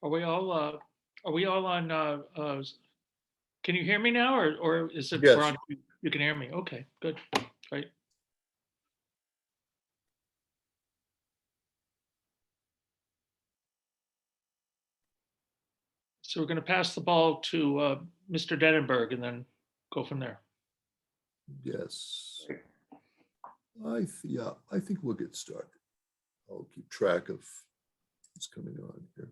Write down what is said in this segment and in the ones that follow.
Are we all on, can you hear me now, or is it? Yes. We're on, you can hear me. Okay, good, great. So we're going to pass the ball to Mr. Denenberg and then go from there. Yes. Yeah, I think we'll get started. I'll keep track of what's coming on here.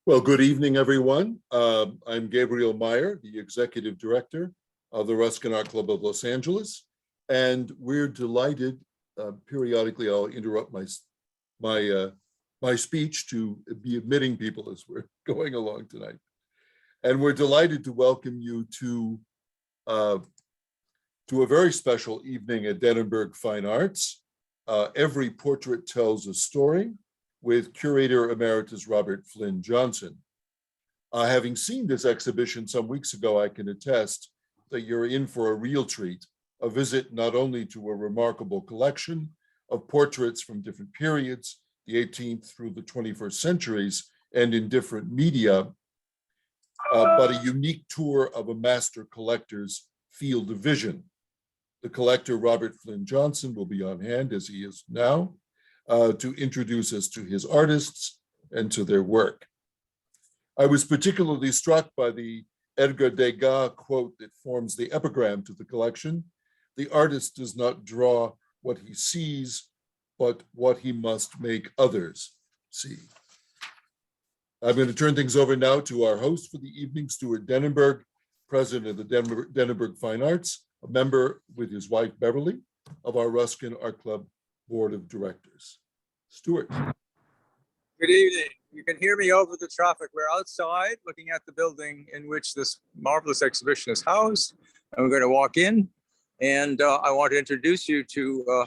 Well, good evening, everyone. I'm Gabriel Meyer, the Executive Director of the Ruskin Art Club of Los Angeles, and we're delighted. Periodically, I'll interrupt my speech to be admitting people as we're going along tonight, and we're delighted to welcome you to a very special evening at Denenberg Fine Arts. Every portrait tells a story, with Curator Emeritus Robert Flynn Johnson. Having seen this exhibition some weeks ago, I can attest that you're in for a real treat, a visit not only to a remarkable collection of portraits from different periods, the 18th through the 21st centuries, and in different media, but a unique tour of a master collector's field of vision. The collector, Robert Flynn Johnson, will be on hand, as he is now, to introduce us to his artists and to their work. I was particularly struck by the Edgar Degas quote that forms the epigram to the collection. The artist does not draw what he sees, but what he must make others see. I'm going to turn things over now to our host for the evening, Stuart Denenberg, president of the Denenberg Fine Arts, a member with his wife, Beverly, of our Ruskin Art Club Board of Directors. Stuart. Good evening. You can hear me over the traffic. We're outside looking at the building in which this marvelous exhibition is housed. And we're going to walk in, and I want to introduce you to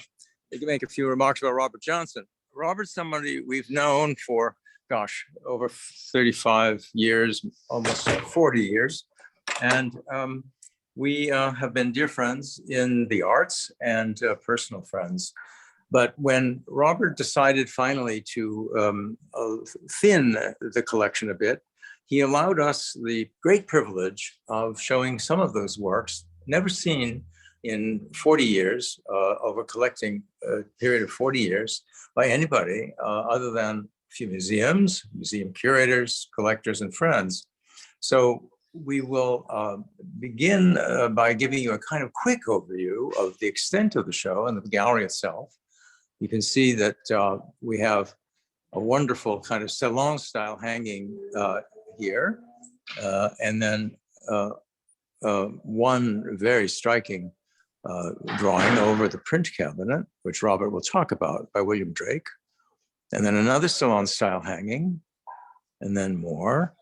make a few remarks about Robert Johnson. Robert's somebody we've known for, gosh, over 35 years, almost 40 years. And we have been dear friends in the arts and personal friends. But when Robert decided finally to thin the collection a bit, he allowed us the great privilege of showing some of those works, never seen in 40 years, of a collecting period of 40 years by anybody other than a few museums, museum curators, collectors, and friends. So we will begin by giving you a kind of quick overview of the extent of the show and the gallery itself. You can see that we have a wonderful kind of salon style hanging here. And then one very striking drawing over the print cabinet, which Robert will talk about, by William Drake. And then another salon style hanging, and then more.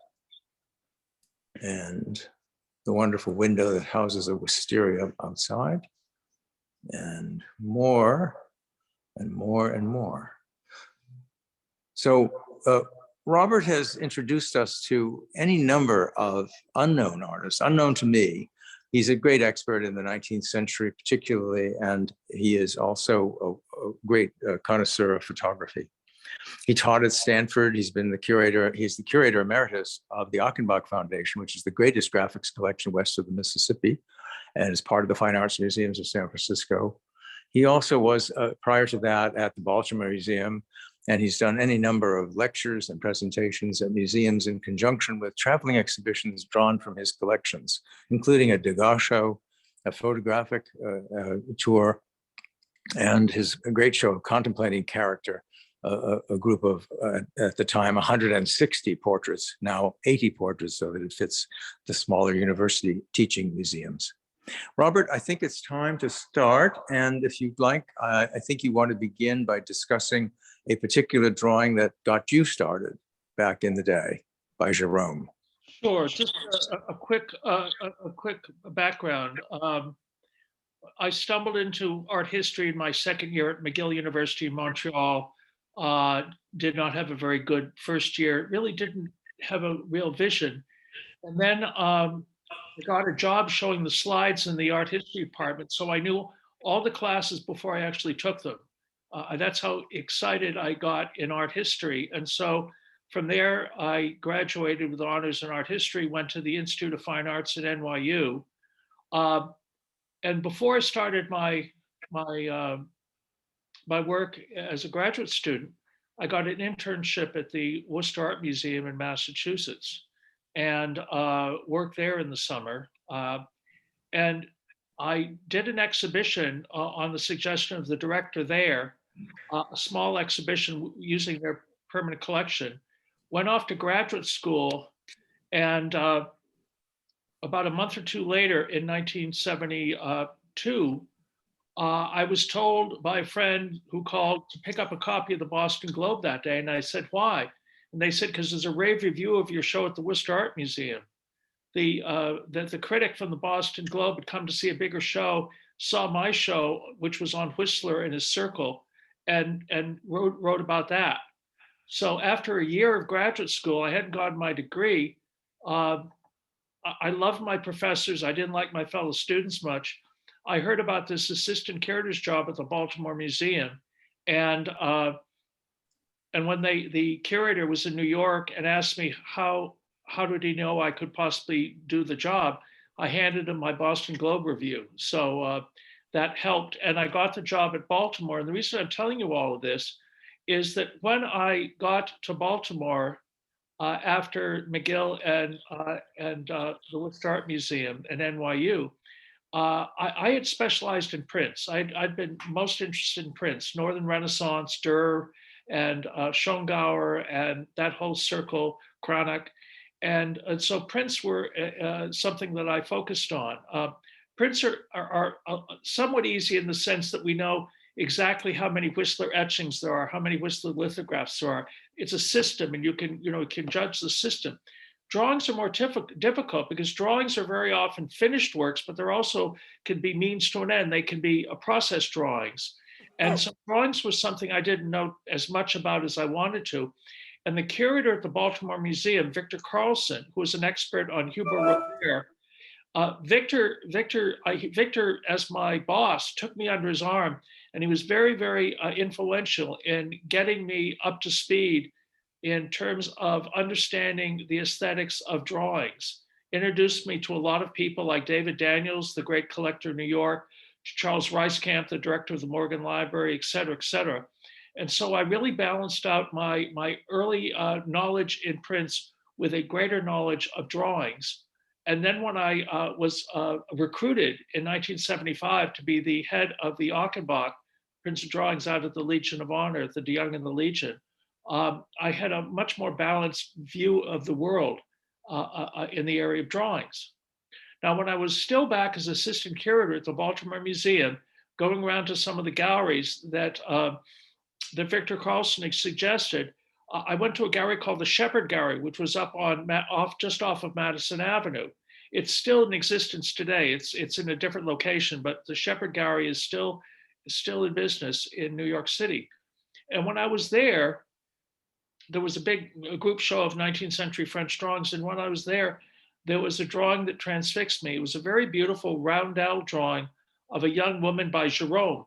And the wonderful window that houses a wisteria outside, and more. And more and more. So Robert has introduced us to any number of unknown artists, unknown to me. He's a great expert in the 19th century particularly, and he is also a great connoisseur of photography. He taught at Stanford. He's been the curator. He's the curator emeritus of the Achenbach Foundation, which is the greatest graphics collection west of the Mississippi, and is part of the Fine Arts Museums of San Francisco. He also was, prior to that, at the Baltimore Museum, and he's done any number of lectures and presentations at museums in conjunction with traveling exhibitions drawn from his collections, including a Degas show, a photographic tour, and his great show of Contemplating Character, a group of, at the time, 160 portraits, now 80 portraits, so that it fits the smaller university teaching museums. Robert, I think it's time to start. And if you'd like, I think you want to begin by discussing a particular drawing that got you started back in the day by Jerome. Sure, just a quick background. I stumbled into art history in my second year at McGill University in Montreal. did not have a very good first year, really didn't have a real vision. And then I got a job showing the slides in the art history department. So I knew all the classes before I actually took them. That's how excited I got in art history. And so from there, I graduated with honors in art history, went to the Institute of Fine Arts at NYU. And before I started my my work as a graduate student, I got an internship at the Worcester Art Museum in Massachusetts and worked there in the summer. And I did an exhibition on the suggestion of the director there, a small exhibition using their permanent collection. Went off to graduate school, and about a month or two later in 1972, I was told by a friend who called to pick up a copy of the Boston Globe that day. And I said, why? And they said, because there's a rave review of your show at the Worcester Art Museum. The critic from the Boston Globe had come to see a bigger show, saw my show, which was on Whistler and his circle, and wrote about that. So after a year of graduate school, I hadn't gotten my degree. I loved my professors. I didn't like my fellow students much. I heard about this assistant curator's job at the Baltimore Museum, and when the curator was in New York and asked me how did he know I could possibly do the job, I handed him my Boston Globe review. So that helped, and I got the job at Baltimore. And the reason I'm telling you all of this is that when I got to Baltimore after McGill and the Worcester Art Museum and NYU. I had specialized in prints. I'd been most interested in prints, Northern Renaissance, Durr, and Schongauer, and that whole circle, Cranach. And so prints were something that I focused on. Prints are somewhat easy in the sense that we know exactly how many Whistler etchings there are, how many Whistler lithographs there are. It's a system, and you can judge the system. Drawings are more difficult because drawings are very often finished works, but there also can be means to an end. They can be process drawings. And so drawings was something I didn't know as much about as I wanted to. And the curator at the Baltimore Museum, Victor Carlson, who was an expert on Hubert Robert, Victor, as my boss, took me under his arm, and he was very, very influential in getting me up to speed in terms of understanding the aesthetics of drawings. Introduced me to a lot of people like David Daniels, the great collector in New York, Charles Reiskamp, the director of the Morgan Library, et cetera, et cetera. And so I really balanced out my early knowledge in prints with a greater knowledge of drawings. And then when I was recruited in 1975 to be the head of the Achenbach Prints and Drawings out of the Legion of Honor, the de Young and the Legion, I had a much more balanced view of the world in the area of drawings. Now, when I was still back as assistant curator at the Baltimore Museum, going around to some of the galleries that Victor Carlson had suggested, I went to a gallery called the Shepherd Gallery, which was up on just off of Madison Avenue. It's still in existence today. It's in a different location, but the Shepherd Gallery is still in business in New York City. And when I was there was a group show of 19th century French drawings. And when I was there was a drawing that transfixed me. It was a very beautiful roundel drawing of a young woman by Gérôme.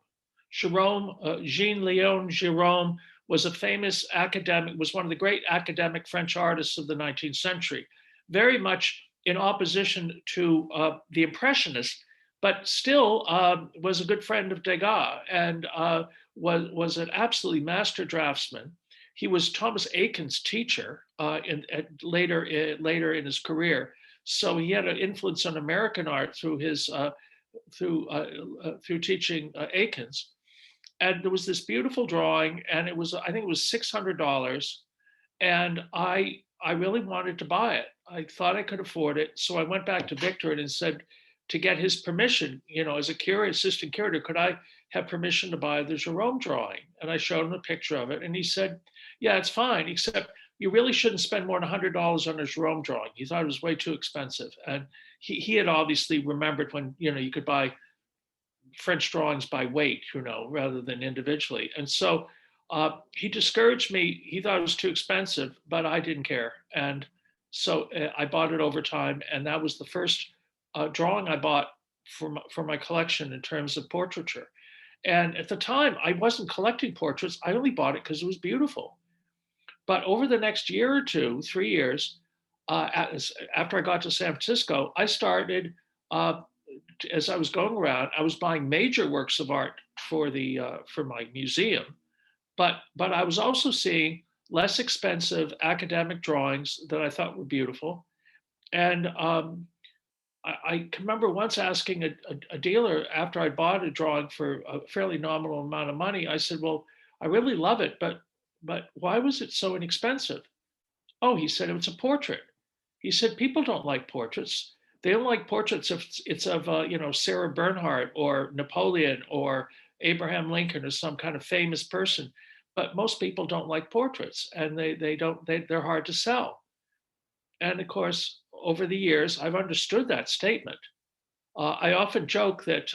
Jean-Léon Gérôme was a famous academic, was one of the great academic French artists of the 19th century, very much in opposition to the Impressionists, but still was a good friend of Degas and was an absolutely master draftsman. He was Thomas Eakins' teacher later in his career, so he had an influence on American art through his through teaching Eakins. And there was this beautiful drawing, and I think it was $600, and I really wanted to buy it. I thought I could afford it, so I went back to Victor and said, to get his permission, as a assistant curator, could I have permission to buy the Gérôme drawing? And I showed him a picture of it, and he said, yeah, it's fine, except you really shouldn't spend more than $100 on a Gérôme drawing. He thought it was way too expensive. And he had obviously remembered when, you could buy French drawings by weight, rather than individually. And so He discouraged me. He thought it was too expensive, but I didn't care. And so I bought it over time. And that was the first drawing I bought for my collection in terms of portraiture. And at the time, I wasn't collecting portraits. I only bought it because it was beautiful. But over the next year or two, 3 years, after I got to San Francisco, I started, as I was going around, I was buying major works of art for my museum, but I was also seeing less expensive academic drawings that I thought were beautiful. And I can remember once asking a dealer after I bought a drawing for a fairly nominal amount of money. I said, "Well, I really love it, but why was it so inexpensive?" Oh, he said, "It's a portrait." He said, "People don't like portraits. They don't like portraits if it's of Sarah Bernhardt or Napoleon or Abraham Lincoln or some kind of famous person. But most people don't like portraits, and they're hard to sell." And of course, over the years, I've understood that statement. I often joke that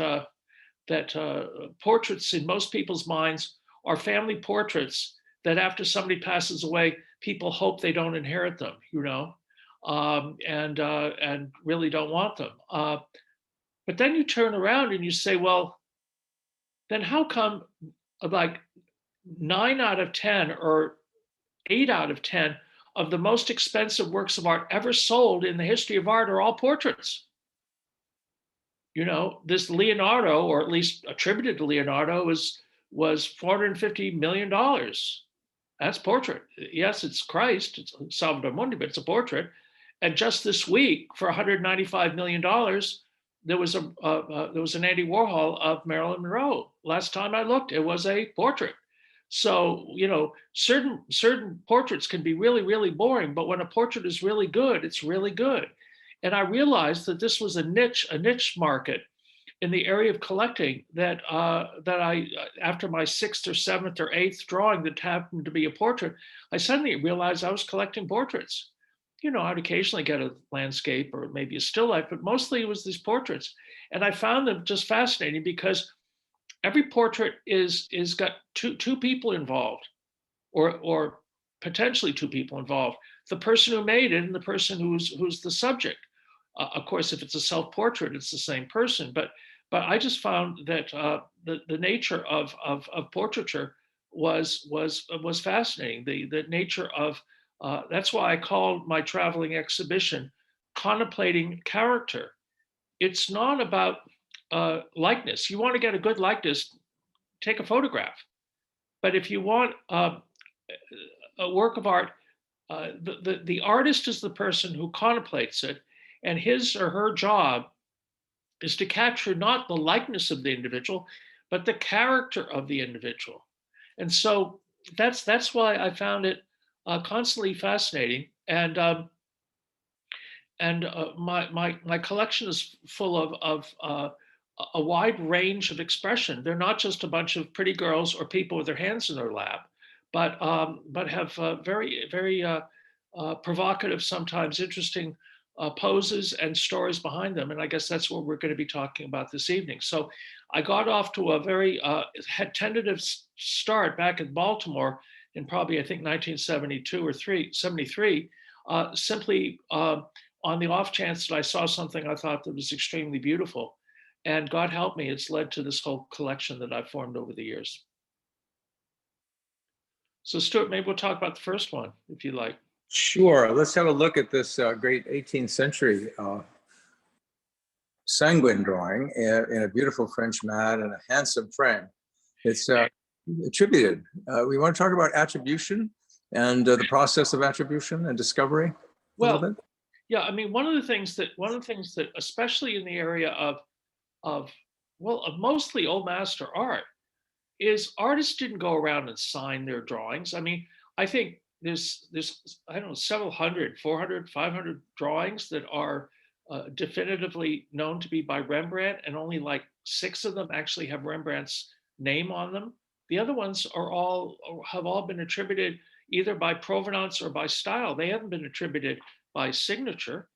portraits in most people's minds are family portraits that after somebody passes away, people hope they don't inherit them, and really don't want them. But then you turn around and you say, well, then how come like 9 out of 10 or 8 out of 10 of the most expensive works of art ever sold in the history of art are all portraits? This Leonardo, or at least attributed to Leonardo, was $450 million. That's portrait. Yes, it's Christ, it's Salvator Mundi, but it's a portrait. And just this week, for $195 million, there was an Andy Warhol of Marilyn Monroe. Last time I looked, it was a portrait. So, certain portraits can be really, really boring, but when a portrait is really good, it's really good. And I realized that this was a niche market in the area of collecting that I, after my 6th or 7th or 8th drawing that happened to be a portrait, I suddenly realized I was collecting portraits. I'd occasionally get a landscape or maybe a still life, but mostly it was these portraits. And I found them just fascinating because every portrait is got two people involved, or potentially 2 people involved: the person who made it and the person who's the subject. Of course, if it's a self-portrait, it's the same person. But I just found that the nature of portraiture was fascinating. The nature of that's why I called my traveling exhibition "Contemplating Character." It's not about likeness. You want to get a good likeness, take a photograph. But if you want a work of art, the artist is the person who contemplates it, and his or her job is to capture not the likeness of the individual, but the character of the individual. And so that's why I found it constantly fascinating. And my collection is full of a wide range of expression. They're not just a bunch of pretty girls or people with their hands in their lap, but have very, very provocative, sometimes interesting poses and stories behind them. And I guess that's what we're going to be talking about this evening. So I got off to a very tentative start back in Baltimore in probably, I think, 1972 or 73, simply on the off chance that I saw something I thought that was extremely beautiful. And God help me, it's led to this whole collection that I've formed over the years. So Stuart, maybe we'll talk about the first one, if you like. Sure. Let's have a look at this great 18th century sanguine drawing in a beautiful French mat and a handsome frame. It's attributed. We want to talk about attribution and the process of attribution and discovery. Well, yeah, I mean, one of the things that, especially in the area of mostly old master art, is artists didn't go around and sign their drawings. I mean, I think there's I don't know, several hundred, 400, 500 drawings that are definitively known to be by Rembrandt, and only like 6 of them actually have Rembrandt's name on them. The other ones have all been attributed either by provenance or by style. They haven't been attributed by signature.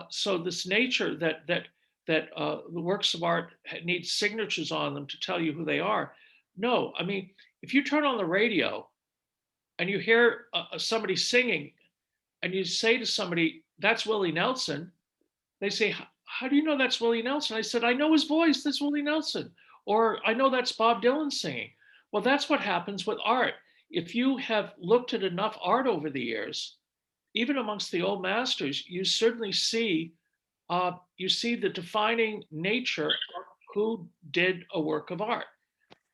So this nature that the works of art need signatures on them to tell you who they are. No, I mean, if you turn on the radio and you hear somebody singing and you say to somebody, that's Willie Nelson, they say, how do you know that's Willie Nelson? I said, I know his voice, that's Willie Nelson. Or I know that's Bob Dylan singing. Well, that's what happens with art. If you have looked at enough art over the years, even amongst the old masters, you certainly see the defining nature of who did a work of art.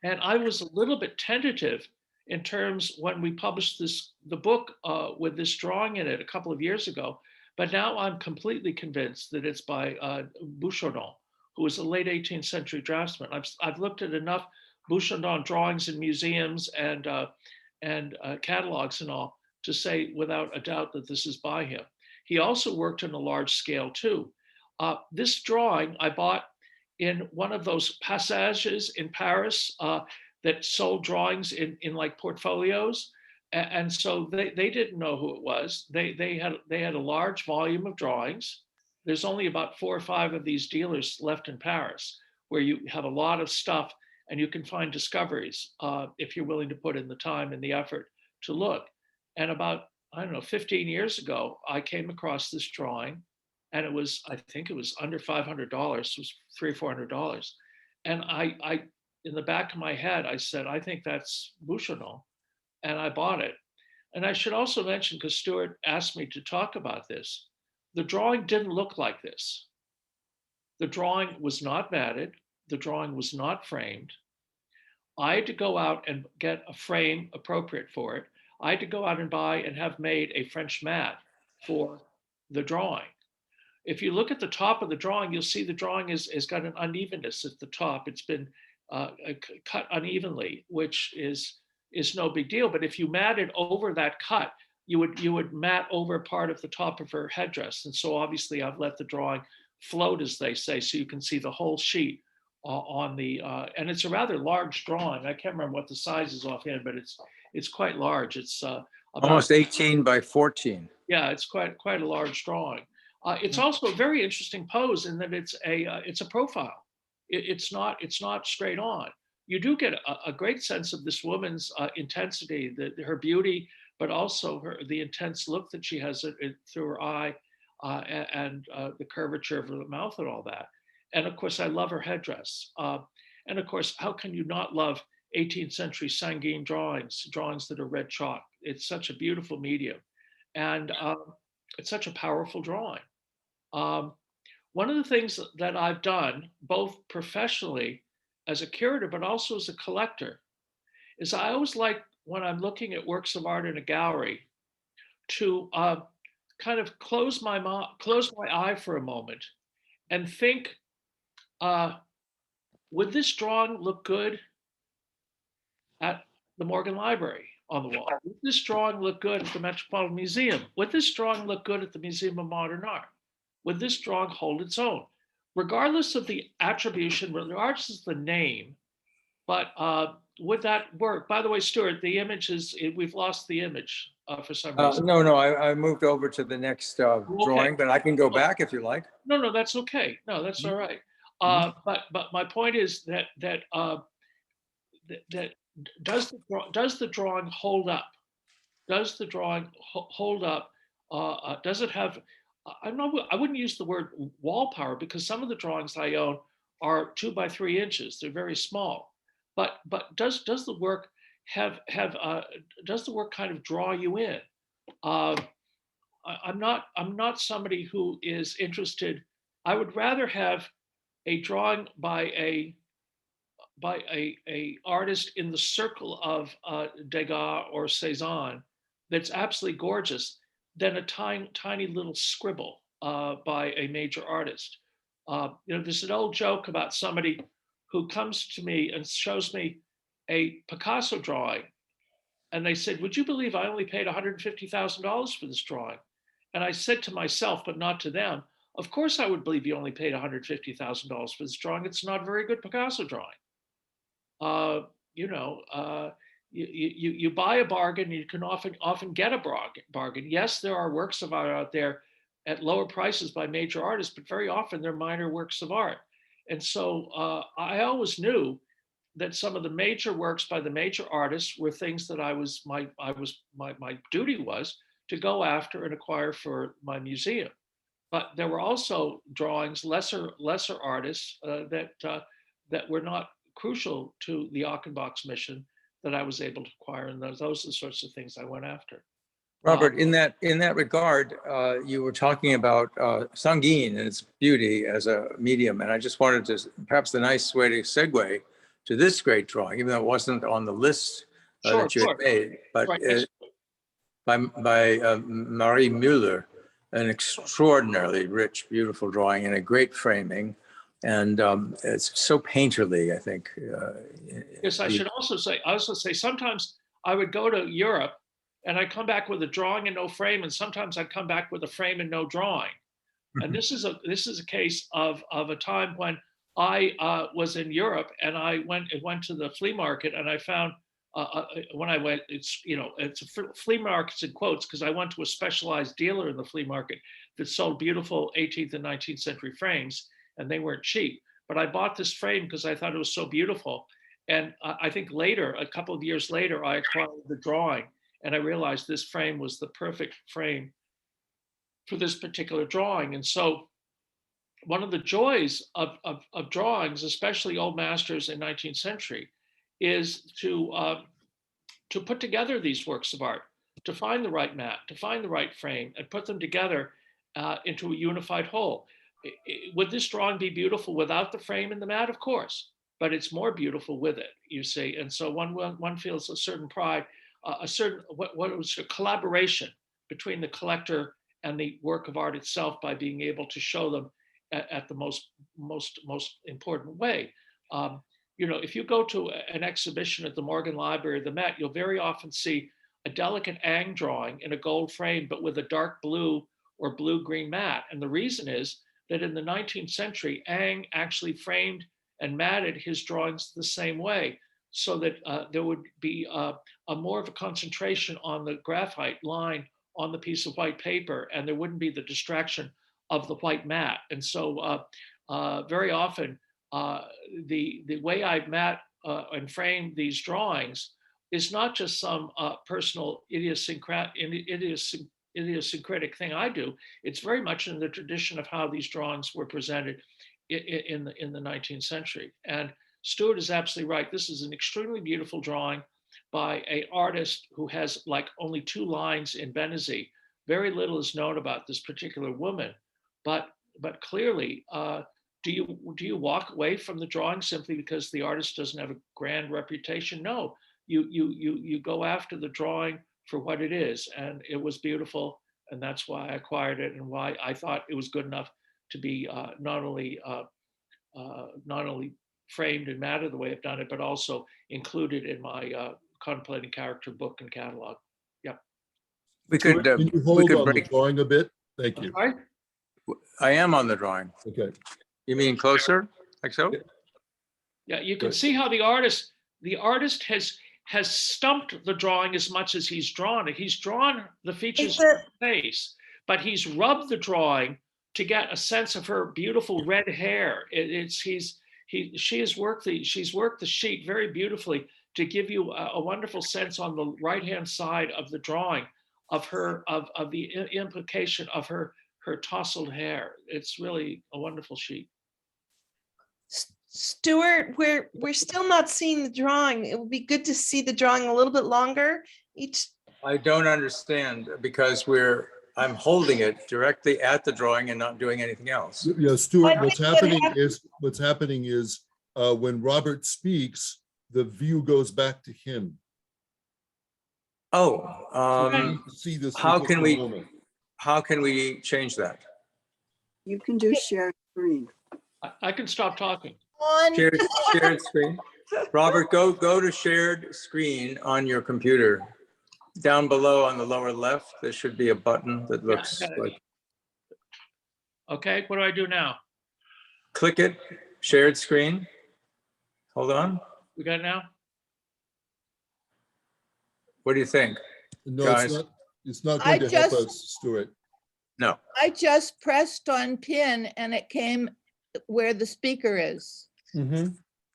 And I was a little bit tentative in terms when we published the book with this drawing in it a couple of years ago, but now I'm completely convinced that it's by Bouchardon, who was a late 18th century draftsman. I've looked at enough Bouchardon drawings in museums and catalogs and all to say without a doubt that this is by him. He also worked on a large scale too. This drawing I bought in one of those passages in Paris that sold drawings in like portfolios. And so they didn't know who it was. They had a large volume of drawings. There's only about 4 or 5 of these dealers left in Paris, where you have a lot of stuff and you can find discoveries if you're willing to put in the time and the effort to look. And about, I don't know, 15 years ago, I came across this drawing, and it was, I think it was under $500. It was $300 or $400. And I, in the back of my head, I said, I think that's Bouchardon, and I bought it. And I should also mention, because Stuart asked me to talk about this, the drawing didn't look like this. The drawing was not matted. The drawing was not framed. I had to go out and get a frame appropriate for it. I had to go out and buy and have made a French mat for the drawing. If you look at the top of the drawing, you'll see the drawing has got an unevenness at the top. It's been cut unevenly, which is no big deal. But if you matted over that cut, you would mat over part of the top of her headdress. And so obviously I've let the drawing float, as they say, so you can see the whole sheet on the, and it's a rather large drawing. I can't remember what the size is offhand, but it's quite large. It's almost 18 by 14. Yeah, it's quite a large drawing. It's also a very interesting pose in that it's a profile. It's not straight on. You do get a great sense of this woman's intensity, her beauty, but also the intense look that she has through her eye and the curvature of her mouth and all that. And of course, I love her headdress. And of course, how can you not love 18th century sanguine drawings that are red chalk? It's such a beautiful medium. And it's such a powerful drawing. One of the things that I've done, both professionally as a curator, but also as a collector, is I always like, when I'm looking at works of art in a gallery, to kind of close my eye for a moment and think, would this drawing look good at the Morgan Library on the wall? Would this drawing look good at the Metropolitan Museum? Would this drawing look good at the Museum of Modern Art? Would this drawing hold its own? Regardless of the attribution, regardless of the name, but would that work? By the way, Stuart, the image we've lost the image for some reason. No, I moved over to the next drawing, but I can go back if you like. No, that's okay. No, that's all right. But my point is that does the drawing hold up? Does the drawing hold up? Does it have? I wouldn't use the word wall power, because some of the drawings I own are 2 by 3 inches. They're very small. But does the work does the work kind of draw you in? I'm not somebody who is interested. I would rather have a drawing by a artist in the circle of Degas or Cézanne that's absolutely gorgeous than a tiny little scribble by a major artist. There's an old joke about somebody who comes to me and shows me a Picasso drawing, and they said, "Would you believe I only paid $150,000 for this drawing?" And I said to myself, but not to them, of course I would believe you only paid $150,000 for this drawing. It's not a very good Picasso drawing. You buy a bargain, you can often get a bargain. Yes, there are works of art out there at lower prices by major artists, but very often they're minor works of art. And so I always knew that some of the major works by the major artists were things that my duty was to go after and acquire for my museum. But there were also drawings, lesser artists that were not crucial to the Achenbach's mission that I was able to acquire, and those are the sorts of things I went after. Robert, in that regard, you were talking about Sanguine and its beauty as a medium, and I just wanted to, perhaps the nice way to segue to this great drawing, even though it wasn't on the list that you had made, but right, by Marie Müller, an extraordinarily rich, beautiful drawing and a great framing, and it's so painterly, I think. Yes, I should also say sometimes I would go to Europe and I come back with a drawing and no frame, and sometimes I come back with a frame and no drawing. And this is a case of a time when I was in Europe and I went to the flea market, and I found when I went, it's a flea markets in quotes, because I went to a specialized dealer in the flea market that sold beautiful 18th and 19th century frames, and they weren't cheap. But I bought this frame because I thought it was so beautiful. And I think later, a couple of years later, I acquired the drawing, and I realized this frame was the perfect frame for this particular drawing. And so one of the joys of drawings, especially old masters in 19th century, is to put together these works of art, to find the right mat, to find the right frame, and put them together into a unified whole. Would this drawing be beautiful without the frame and the mat? Of course, but it's more beautiful with it, you see. And so one feels a certain pride, a certain what was a collaboration between the collector and the work of art itself by being able to show them at the most important way. If you go to an exhibition at the Morgan Library or the Met, you'll very often see a delicate Ang drawing in a gold frame, but with a dark blue or blue-green mat. And the reason is that in the 19th century, Ang actually framed and matted his drawings the same way, so that there would be a more of a concentration on the graphite line on the piece of white paper, and there wouldn't be the distraction of the white mat. And so very often, the way I mat and frame these drawings is not just some personal idiosyncratic thing I do. It's very much in the tradition of how these drawings were presented in the 19th century. And Stuart is absolutely right. This is an extremely beautiful drawing by an artist who has like only 2 lines in Benazzi. Very little is known about this particular woman, but clearly, do you walk away from the drawing simply because the artist doesn't have a grand reputation? No, you go after the drawing for what it is, and it was beautiful, and that's why I acquired it, and why I thought it was good enough to be not only framed and matted the way I've done it, but also included in my Contemplating Character book and catalog. Yep. Can you hold on the drawing a bit? Thank you. Right? I am on the drawing. Okay. You mean closer, like so? Yeah, you can see how the artist has stumped the drawing as much as he's drawn it. He's drawn the features of her face, but he's rubbed the drawing to get a sense of her beautiful red hair. She's worked the sheet very beautifully to give you a wonderful sense on the right-hand side of the drawing of her of the implication of her tousled hair. It's really a wonderful sheet. Stuart, we're still not seeing the drawing. It would be good to see the drawing a little bit longer. I don't understand, because I'm holding it directly at the drawing and not doing anything else. Yeah, Stuart, what's happening is when Robert speaks, the view goes back to him. Oh, See this. how can we change that? You can do share screen. I can stop talking. Shared screen. Robert, go to shared screen on your computer. Down below on the lower left, there should be a button that looks like. Okay, what do I do now? Click it, shared screen. Hold on. We got it now? What do you think? No, guys? it's not going to help us, Stuart. No. I just pressed on pin and it came where the speaker is. Mm-hmm.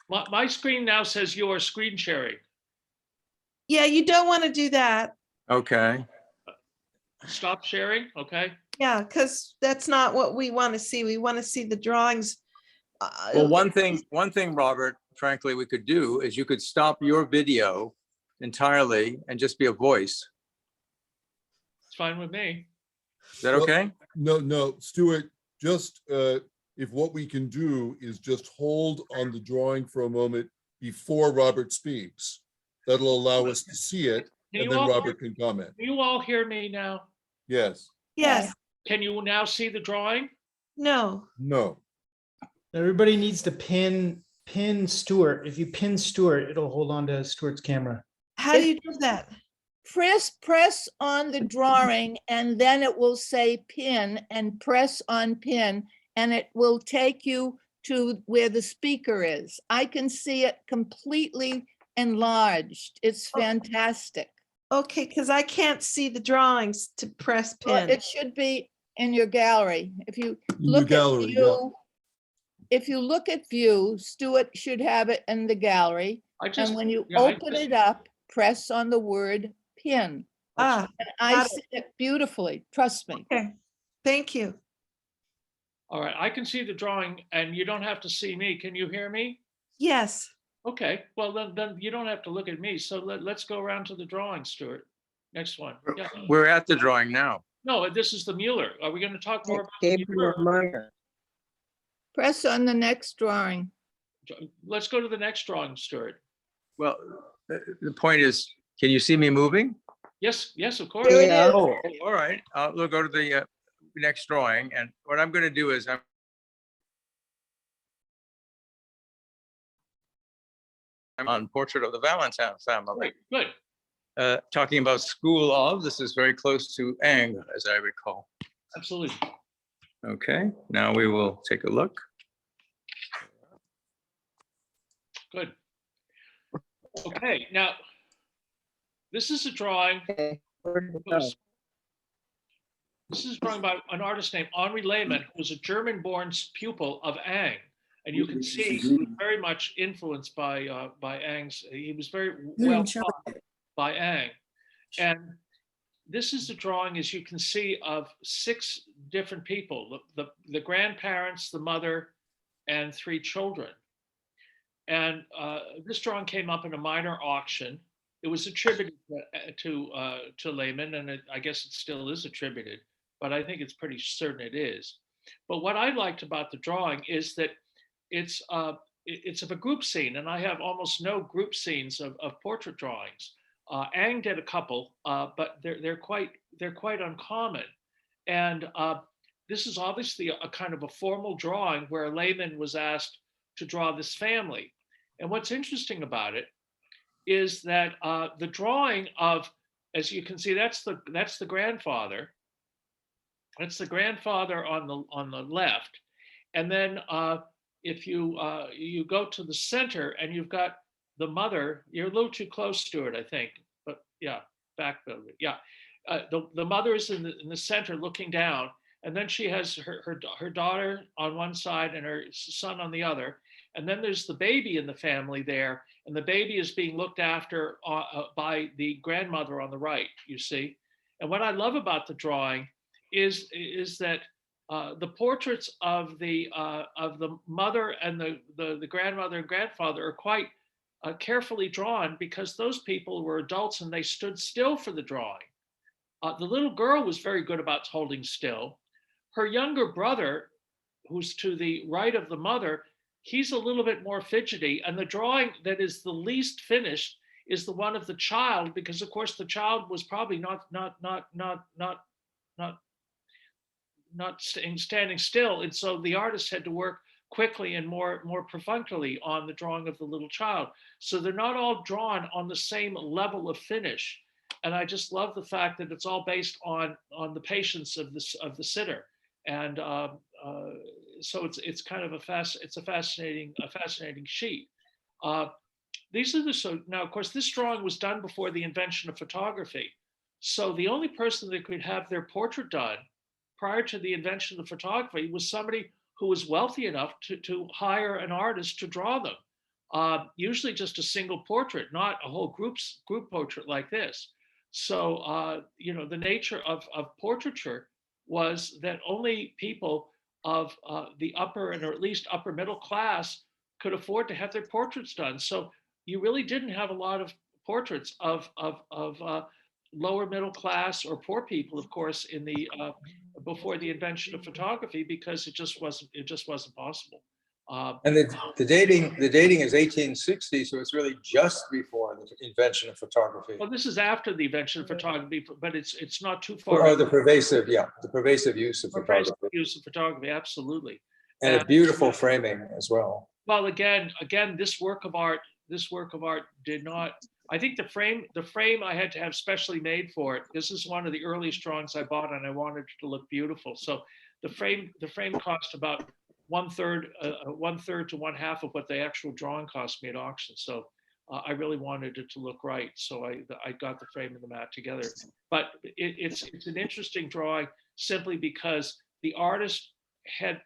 My screen now says you are screen sharing. Yeah, you don't want to do that. Okay. Stop sharing, okay? Yeah, because that's not what we want to see. We want to see the drawings. Well, one thing, Robert, frankly, we could do is you could stop your video entirely and just be a voice. It's fine with me. Is that Well, okay? No, Stuart, just if what we can do is just hold on the drawing for a moment before Robert speaks. That'll allow us to see it, Can and you then all, Robert can comment. can you all hear me now? Yes, Yes, Can you now see the drawing? no. no. Everybody needs to pin Stuart. If you pin Stuart, it'll hold on to Stuart's camera. How do you do that? Press on the drawing and then it will say pin and press on pin and it will take you to where the speaker is. I can see it completely enlarged. It's fantastic. Okay, because I can't see the drawings to press Well, pin. it should be in your gallery. If you In your look at gallery, yeah. view, if you look at view, Stuart should have it in the gallery. I just, And when you yeah, I open just- it up, press on the word pin. Ah, And I Got it. see it beautifully, trust me. okay. Thank you. all right, I can see the drawing and you don't have to see me. Can you hear me? Yes. Okay, well, then you don't have to look at me. So let's go around to the drawing, Stuart. Next one. Yeah. We're at the drawing now. No, this is the Mueller. Are we going to talk more about the Gabriel Mueller? Meyer. Press on the next drawing. Let's go to the next drawing, Stuart. Well, the point is, can you see me moving? Yes, yes, of course. There it Yeah. is. Oh, all right. We'll go to the next drawing. And what I'm going to do is I'm on Portrait of the Valentine family, Good, good, talking about School of. This is very close to Ang, as I recall. absolutely. Okay, now we will take a look. Good. Okay, now, this is a drawing. Okay, where did it go? This is drawn by an artist named Henry Lehmann, who was a German-born pupil of Ang. And you can see he was very much influenced by Ang's, he was very well taught by Ang. And this is the drawing, as you can see, of 6 different people, the grandparents, the mother, and 3 children. And this drawing came up in a minor auction. It was attributed to Lehmann, and I guess it still is attributed, but I think it's pretty certain it is. But what I liked about the drawing is that it's of a group scene, and I have almost no group scenes of portrait drawings. Ang did a couple, but they're quite uncommon. And this is obviously a kind of a formal drawing where Lehmann was asked to draw this family. And what's interesting about it is that the drawing of, as you can see, that's the grandfather. That's the grandfather on the left, and then if you go to the center and you've got the mother, you're a little too close, Stuart, I think, but yeah, back a bit, yeah. The mother is in the center looking down, and then she has her daughter on one side and her son on the other. And then there's the baby in the family there, and the baby is being looked after by the grandmother on the right, you see. And what I love about the drawing is that the portraits of the mother and the grandmother and grandfather are quite carefully drawn, because those people were adults and they stood still for the drawing. The little girl was very good about holding still. Her younger brother, who's to the right of the mother, he's a little bit more fidgety, and the drawing that is the least finished is the one of the child, because of course the child was probably not standing still, and so the artist had to work quickly and more perfunctorily on the drawing of the little child. So they're not all drawn on the same level of finish, and I just love the fact that it's all based on the patience of the sitter, and so it's kind of a fascinating sheet. These are so now, of course, this drawing was done before the invention of photography. So the only person that could have their portrait done prior to the invention of photography was somebody who was wealthy enough to hire an artist to draw them. usually just a single portrait, not a whole group portrait like this. So, you know, the nature of portraiture was that only people of the upper and or at least upper middle class could afford to have their portraits done. So you really didn't have a lot of portraits of lower middle class or poor people, of course, in the before the invention of photography, because it just wasn't possible. And the dating is 1860, so it's really just before the invention of photography. Well, this is after the invention of photography, but it's not too far. Or the pervasive use of photography. Use of photography, absolutely. And a beautiful framing as well. Well, again, this work of art did not. I think the frame I had to have specially made for it. This is one of the earliest drawings I bought, and I wanted it to look beautiful. So the frame cost about one third to one half of what the actual drawing cost me at auction. So I really wanted it to look right. So I got the frame and the mat together. But it's an interesting drawing simply because the artist had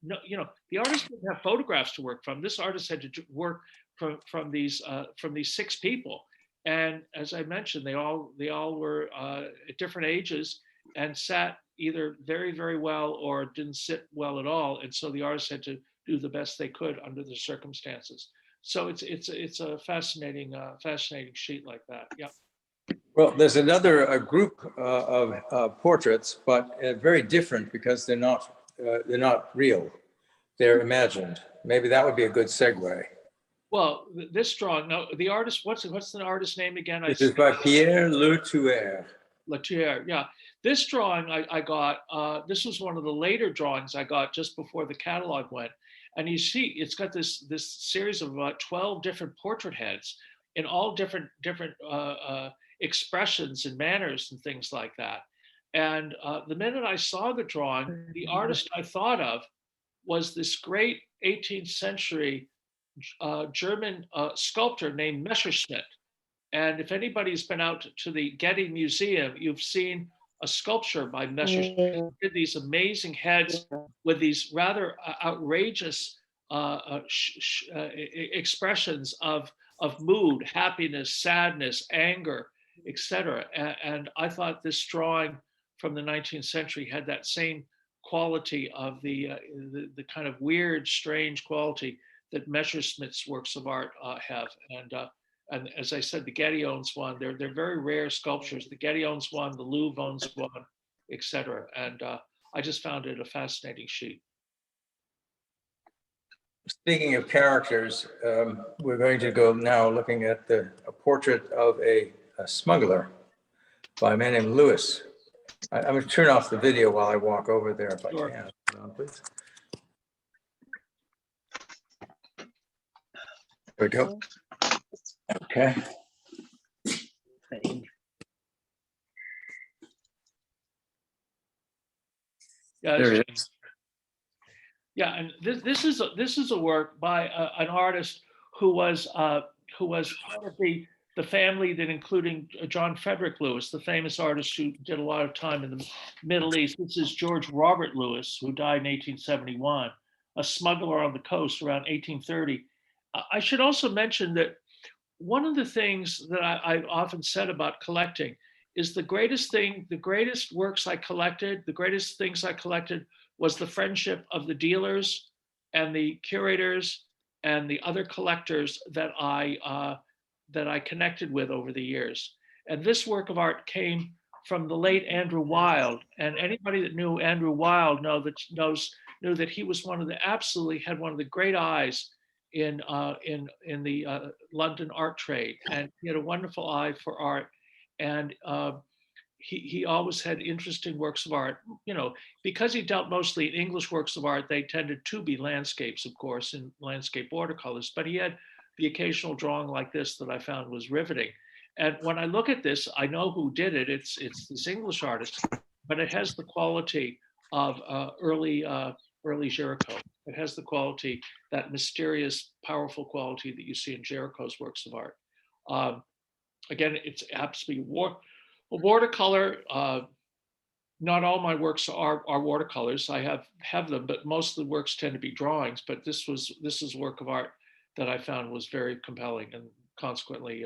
no, you know, the artist didn't have photographs to work from. This artist had to work from these 6 people. And as I mentioned, they all were at different ages and sat either very, very well or didn't sit well at all. And so the artists had to do the best they could under the circumstances. So it's a fascinating sheet like that. Yeah. Well, there's another group of portraits, but very different because they're not real. They're imagined. Maybe that would be a good segue. Well, this drawing, no, the artist, what's the artist's name again? This is by Pierre Latour. Yeah. This drawing I got, this was one of the later drawings I got just before the catalog went. And you see, it's got this series of 12 different portrait heads in all different expressions and manners and things like that. And the minute I saw the drawing, the artist I thought of was this great 18th century German sculptor named Messerschmitt. And if anybody's been out to the Getty Museum, you've seen a sculpture by Messerschmitt. He did these amazing heads with these rather outrageous expressions of mood, happiness, sadness, anger, etc. And I thought this drawing from the 19th century had that same quality of the kind of weird, strange quality that Messerschmitt's works of art have. And as I said, the Getty owns one. They're very rare sculptures. The Getty owns one, the Louvre owns one, etc. And I just found it a fascinating sheet. Speaking of characters, we're going to go now looking at a portrait of a smuggler by a man named Luce. I'm going to turn off the video while I walk over there if I can. Please. There we go. Okay. Yeah, there it is. Yeah, and this is a work by an artist who was part of the family that including John Frederick Lewis, the famous artist who did a lot of time in the Middle East. This is George Robert Lewis, who died in 1871, a smuggler on the coast around 1830. I should also mention that one of the things that I've often said about collecting is the greatest works I collected, the greatest things I collected was the friendship of the dealers and the curators and the other collectors that I connected with over the years. And this work of art came from the late Andrew Wilde. And anybody that knew Andrew Wilde knew that he was had one of the great eyes in the London art trade, and he had a wonderful eye for art, and he always had interesting works of art. You know, because he dealt mostly in English works of art, they tended to be landscapes, of course, in landscape watercolors. But he had the occasional drawing like this that I found was riveting. And when I look at this, I know who did it. It's this English artist, but it has the quality of early Jericho. It has the quality, that mysterious, powerful quality that you see in Jericho's works of art. Again, it's absolutely watercolor. Not all my works are watercolors. I have them, but most of the works tend to be drawings. But this is a work of art that I found was very compelling and consequently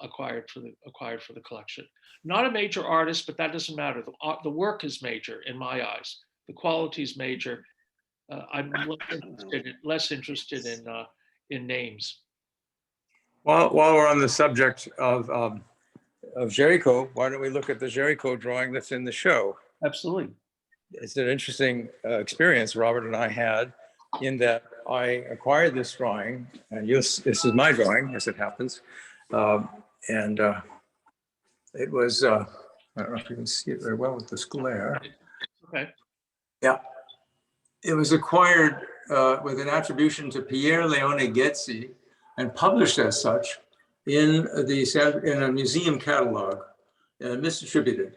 acquired for the collection. Not a major artist, but that doesn't matter. The work is major in my eyes. The quality is major. I'm less interested in names. While we're on the subject of Jericho, why don't we look at the Jericho drawing that's in the show? Absolutely. It's an interesting experience Robert and I had, in that I acquired this drawing, and this is my drawing, as it happens. It was, I don't know if you can see it very well with this glare. Okay. Yeah. It was acquired with an attribution to Pierre Leone Ghezzi and published as such in a museum catalog, misattributed.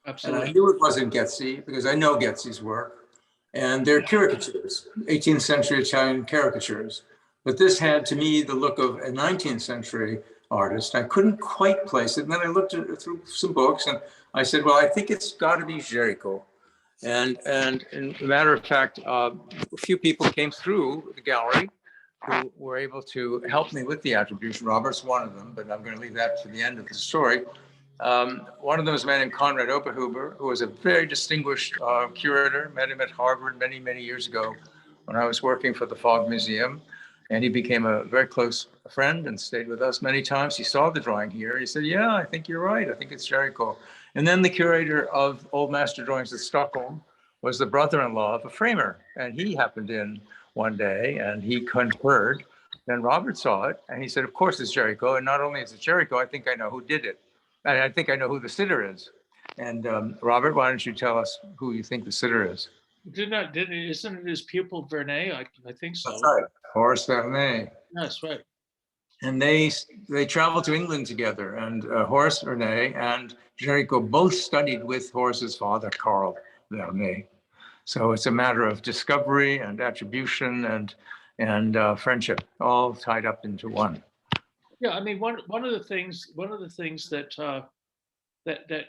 Absolutely. And I knew it wasn't Ghezzi because I know Ghezzi's work, and they're caricatures, 18th century Italian caricatures. But this had, to me, the look of a 19th century artist. I couldn't quite place it. And then I looked through some books and I said, well, I think it's got to be Jericho. And in a matter of fact, a few people came through the gallery who were able to help me with the attribution. Robert's one of them, but I'm going to leave that to the end of the story. One of them is a man named Conrad Oberhuber, who was a very distinguished curator. Met him at Harvard many, many years ago when I was working for the Fogg Museum. And he became a very close friend and stayed with us many times. He saw the drawing here. He said, yeah, I think you're right. I think it's Jericho. And then the curator of Old Master Drawings at Stockholm was the brother-in-law of a framer. And he happened in one day and he concurred. Then Robert saw it and he said, of course it's Jericho. And not only is it Jericho, I think I know who did it. And I think I know who the sitter is. And Robert, why don't you tell us who you think the sitter is? Isn't it his pupil Vernet? I think so. That's right. Horace Vernet. That's right. And they traveled to England together, and Horace Vernet and Jericho both studied with Horace's father, Carl Vernet. So it's a matter of discovery and attribution and friendship, all tied up into one. Yeah, I mean, one of the things that that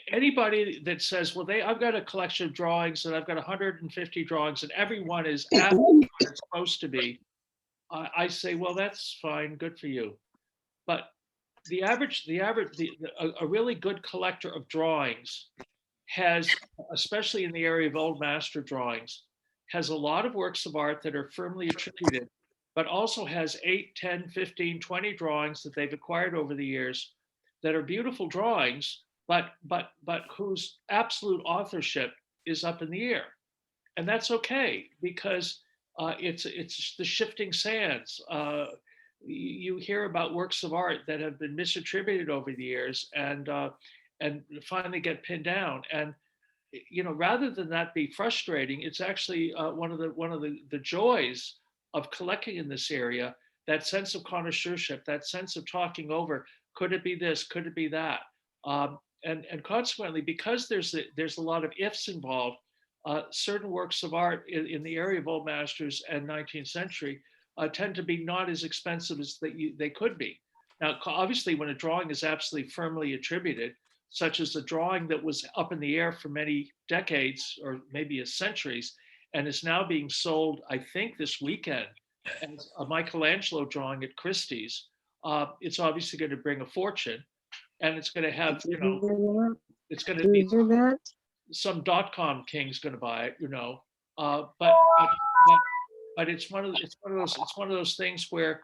anybody that says, well, I've got a collection of drawings and I've got 150 drawings and every one is absolutely what it's supposed to be, I say, well, that's fine, good for you. But a really good collector of drawings has, especially in the area of old master drawings, has a lot of works of art that are firmly attributed, but also has 8, 10, 15, 20 drawings that they've acquired over the years that are beautiful drawings, but whose absolute authorship is up in the air. And that's okay, because it's the shifting sands. You hear about works of art that have been misattributed over the years and finally get pinned down. And rather than that be frustrating, it's actually one of the joys of collecting in this area. That sense of connoisseurship, that sense of talking over, could it be this? Could it be that? And consequently, because there's a lot of ifs involved, certain works of art in the area of old masters and 19th century tend to be not as expensive as they could be. Now, obviously, when a drawing is absolutely firmly attributed, such as a drawing that was up in the air for many decades or maybe centuries, and is now being sold, I think, this weekend as a Michelangelo drawing at Christie's, it's obviously going to bring a fortune. And it's going to have, it's going to be some .com king's going to buy it, but it's one of those things where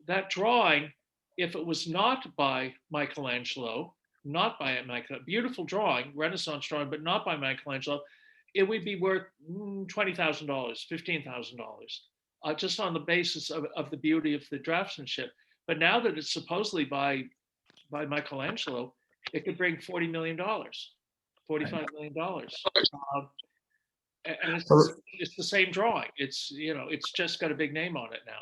that drawing, if it was not by Michelangelo, beautiful drawing, Renaissance drawing, but not by Michelangelo, it would be worth $20,000, $15,000, just on the basis of the beauty of the draftsmanship. But now that it's supposedly by Michelangelo, it could bring $40 million, $45 million. And it's the same drawing. It's just got a big name on it now.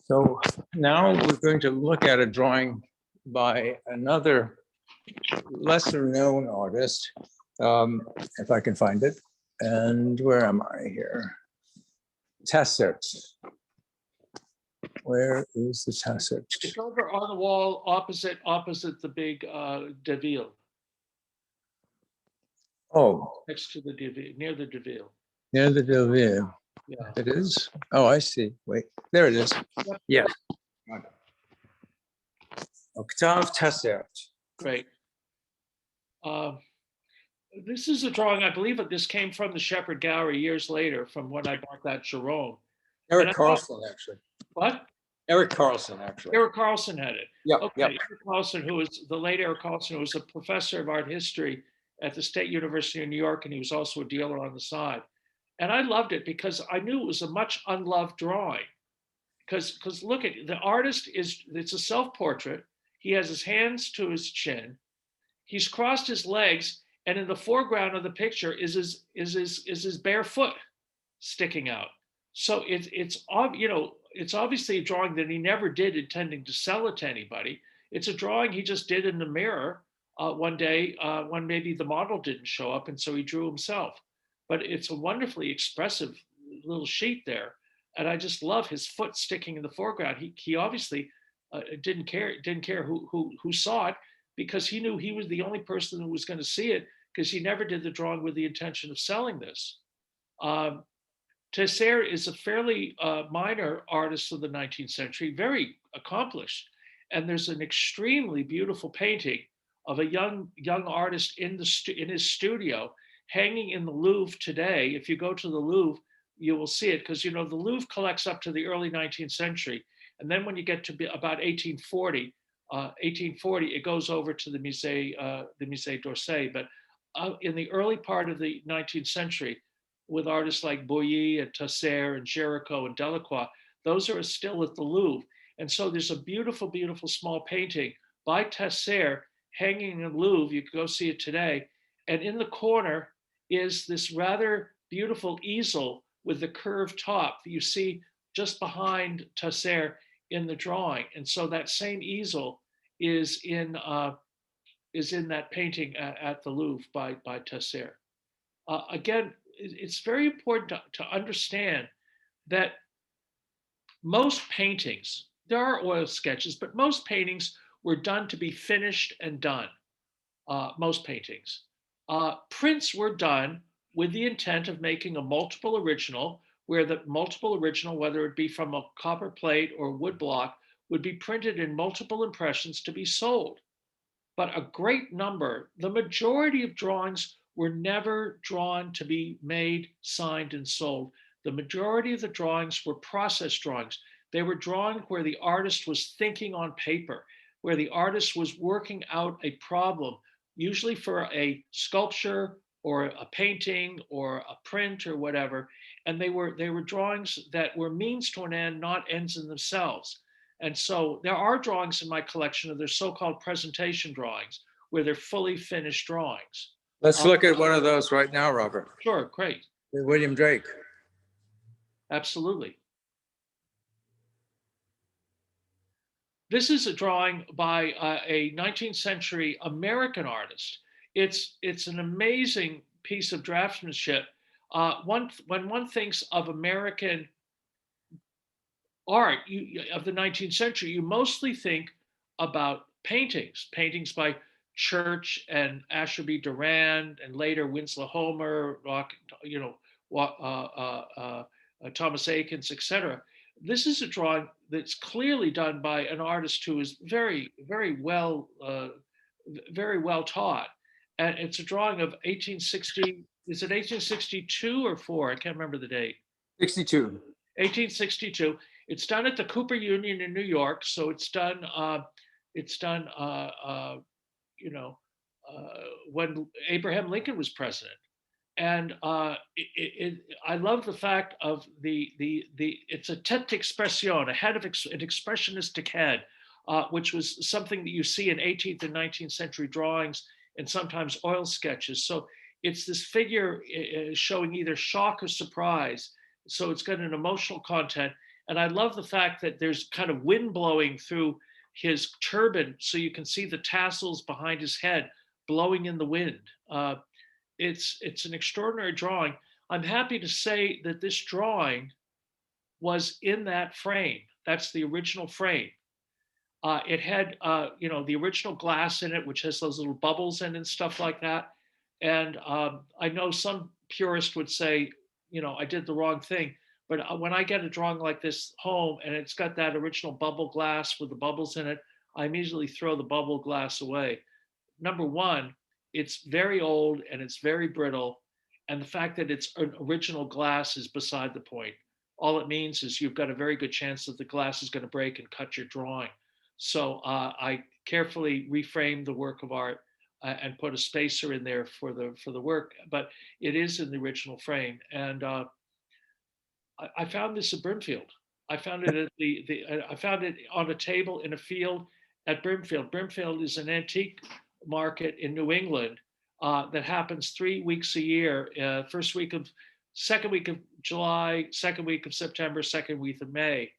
So now we're going to look at a drawing by another lesser known artist, if I can find it. And where am I here? Pasteur. Where is the Pasteur? It's over on the wall opposite the big Deville. Oh. Next to the Deville, near the Deville. Near the Deville. Yeah. It is? Oh, I see. Wait, there it is. Yep. Yes. Octave Tessert. Great. Um, This is a drawing, I believe that this came from the Shepherd Gallery years later from when I bought that Jerome. And I Eric thought- Carlson, actually. What? Eric Carlson, actually. Eric Carlson had it. Yep, Okay, yep. Eric Carlson, who was the late Eric Carlson, who was a professor of art history at the State University of New York, and he was also a dealer on the side. And I loved it because I knew it was a much unloved drawing. Because look at the artist it's a self-portrait. He has his hands to his chin. He's crossed his legs, and in the foreground of the picture is his bare foot sticking out. So it's obviously a drawing that he never did intending to sell it to anybody. It's a drawing he just did in the mirror one day when maybe the model didn't show up, and so he drew himself. But it's a wonderfully expressive little sheet there, and I just love his foot sticking in the foreground. He obviously didn't care who saw it, because he knew he was the only person who was going to see it, because he never did the drawing with the intention of selling this. Tesser is a fairly minor artist of the 19th century, very accomplished. And there's an extremely beautiful painting of a young artist in his studio hanging in the Louvre today. If you go to the Louvre, you will see it, because the Louvre collects up to the early 19th century. And then when you get to about 1840, it goes over to the Musée d'Orsay. But in the early part of the 19th century, with artists like Boilly and Tesser and Jericho and Delacroix, those are still at the Louvre. And so there's a beautiful, beautiful small painting by Tesser hanging in the Louvre. You can go see it today. And in the corner is this rather beautiful easel with the curved top that you see just behind Tesser in the drawing. And so that same easel is in that painting at the Louvre by Tesser. Again, it's very important to understand that most paintings, there are oil sketches, but most paintings were done to be finished and done. Most paintings. Prints were done with the intent of making a multiple original, where the multiple original, whether it be from a copper plate or wood block, would be printed in multiple impressions to be sold. But a great number, the majority of drawings were never drawn to be made, signed, and sold. The majority of the drawings were process drawings. They were drawings where the artist was thinking on paper, where the artist was working out a problem, usually for a sculpture or a painting or a print or whatever. And they were drawings that were means to an end, not ends in themselves. And so there are drawings in my collection of their so-called presentation drawings, where they're fully finished drawings. Let's look at one of those right now, Robert. Sure, great. William Drake. Absolutely. This is a drawing by a 19th century American artist. It's an amazing piece of draftsmanship. When one thinks of American art of the 19th century, you mostly think about paintings by Church and Asher B. Durand, and later Winslow Homer, Thomas Akins, etc. This is a drawing that's clearly done by an artist who is very, very well taught. And it's a drawing of 1860. Is it 1862 or 4? I can't remember the date. 62. 1862. It's done at the Cooper Union in New York. So it's done. When Abraham Lincoln was president. And I love the fact of it's a tête d'expression, a head of an expressionistic head, which was something that you see in 18th and 19th century drawings and sometimes oil sketches. So it's this figure showing either shock or surprise. So it's got an emotional content. And I love the fact that there's kind of wind blowing through his turban, so you can see the tassels behind his head blowing in the wind. It's an extraordinary drawing. I'm happy to say that this drawing was in that frame. That's the original frame. It had, the original glass in it, which has those little bubbles in and stuff like that. And I know some purist would say, I did the wrong thing. But when I get a drawing like this home and it's got that original bubble glass with the bubbles in it, I immediately throw the bubble glass away. Number one, it's very old and it's very brittle. And the fact that it's an original glass is beside the point. All it means is you've got a very good chance that the glass is going to break and cut your drawing. So I carefully reframed the work of art and put a spacer in there for the work, but it is in the original frame. And I found this at Brimfield. I found it at I found it on a table in a field at Brimfield. Brimfield is an antique market in New England that happens 3 weeks a year. Second week of July, second week of September, second week of May.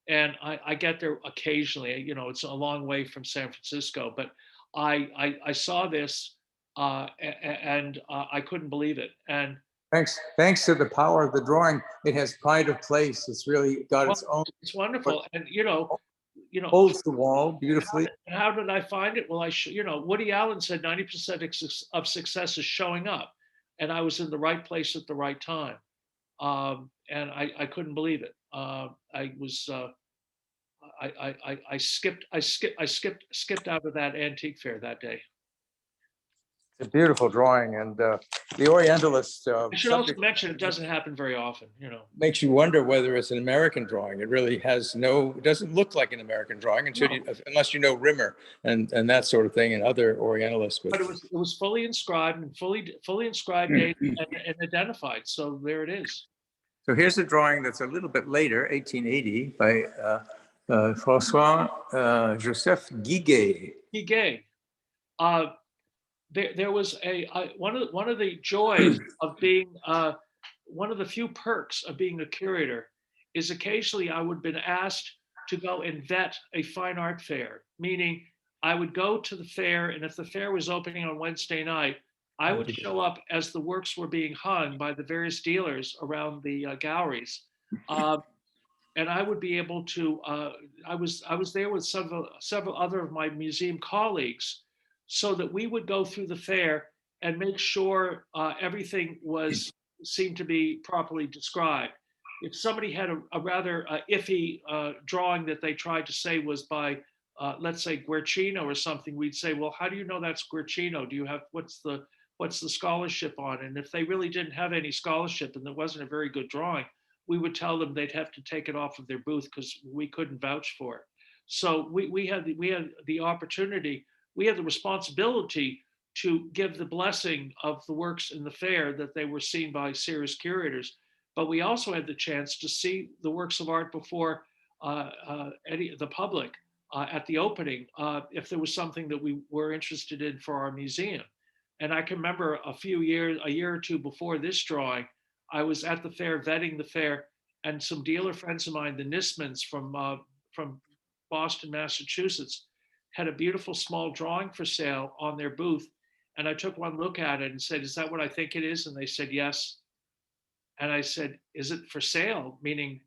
And I get there occasionally. You know, it's a long way from San Francisco, but I saw this and I couldn't believe it. And Thanks to the power of the drawing, it has pride of place. It's really got its own, it's wonderful. And holds the wall beautifully. how did I find it? Well, Woody Allen said 90% of success is showing up, and I was in the right place at the right time, and I couldn't believe it. I skipped out of that antique fair that day. It's a beautiful drawing, and the Orientalist I should also mention it doesn't happen very often. makes you wonder whether it's an American drawing. It really it doesn't look like an American drawing unless you know Rimmer and that sort of thing and other Orientalists. But it was fully inscribed and fully inscribed dated and identified. So there it is. So here's a drawing that's a little bit later, 1880, by François Joseph Guiguet. Guiguet. There was one of the joys of being one of the few perks of being a curator is occasionally I would have been asked to go and vet a fine art fair, meaning I would go to the fair, and if the fair was opening on Wednesday night, I would show up as the works were being hung by the various dealers around the galleries, and I would be able to. I was there with several other of my museum colleagues, so that we would go through the fair and make sure everything seemed to be properly described. If somebody had a rather iffy drawing that they tried to say was by, let's say, Guercino or something, we'd say, well, how do you know that's Guercino? Do you have, what's the scholarship on? And if they really didn't have any scholarship and there wasn't a very good drawing, we would tell them they'd have to take it off of their booth because we couldn't vouch for it. So we had the opportunity, we had the responsibility to give the blessing of the works in the fair that they were seen by serious curators, but we also had the chance to see the works of art before the public at the opening, if there was something that we were interested in for our museum. And I can remember a year or two before this drawing, I was at the fair, vetting the fair, and some dealer friends of mine, the Nismans from Boston, Massachusetts, had a beautiful small drawing for sale on their booth. And I took one look at it and said, is that what I think it is? And they said, yes. And I said, is it for sale? Meaning,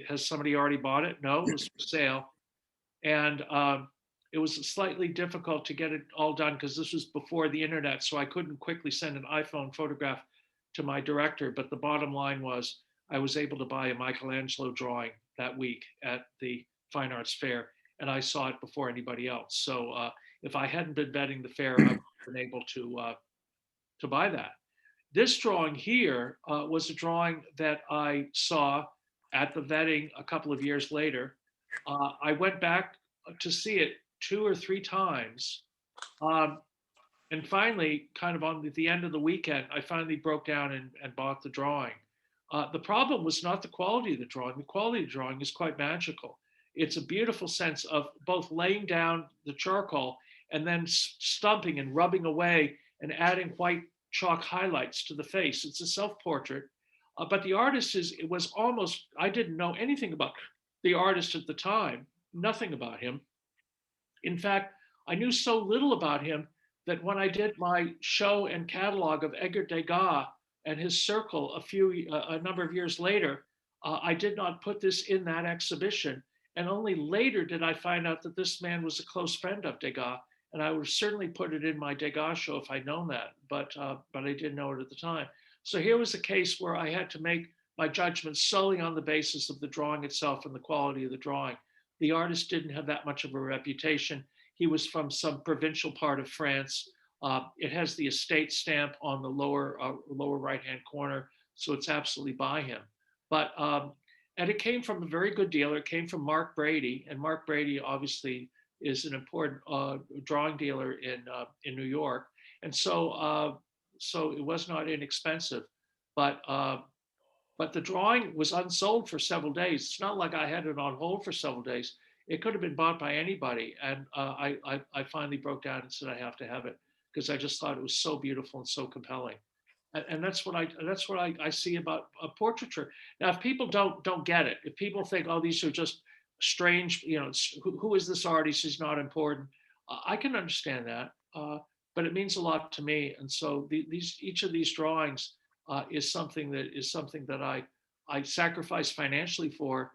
has somebody already bought it? No, it was for sale. And it was slightly difficult to get it all done because this was before the internet. So I couldn't quickly send an iPhone photograph to my director. But the bottom line was I was able to buy a Michelangelo drawing that week at the Fine Arts Fair. And I saw it before anybody else. So if I hadn't been vetting the fair, I would have been able to buy that. This drawing here was a drawing that I saw at the vetting a couple of years later. I went back to see it 2 or 3 times. And finally, kind of on the end of the weekend, I finally broke down and bought the drawing. The problem was not the quality of the drawing. The quality of the drawing is quite magical. It's a beautiful sense of both laying down the charcoal and then stumping and rubbing away and adding white chalk highlights to the face. It's a self-portrait, but the artist I didn't know anything about the artist at the time, nothing about him. In fact, I knew so little about him that when I did my show and catalog of Edgar Degas and his circle a number of years later, I did not put this in that exhibition. And only later did I find out that this man was a close friend of Degas. And I would certainly put it in my Degas show if I'd known that, but I didn't know it at the time. So here was a case where I had to make my judgment solely on the basis of the drawing itself and the quality of the drawing. The artist didn't have that much of a reputation. He was from some provincial part of France. It has the estate stamp on the lower right-hand corner, so it's absolutely by him. But and it came from a very good dealer. It came from Mark Brady, and Mark Brady obviously is an important drawing dealer in New York, and so so it was not inexpensive, but the drawing was unsold for several days. It's not like I had it on hold for several days. It could have been bought by anybody, and I finally broke down and said I have to have it because I just thought it was so beautiful and so compelling. And that's what I see about a portraiture. Now, if people don't get it, if people think, oh, these are just strange, you know, who is this artist? He's not important. I can understand that, but it means a lot to me. And so each of these drawings is something that I sacrifice financially for.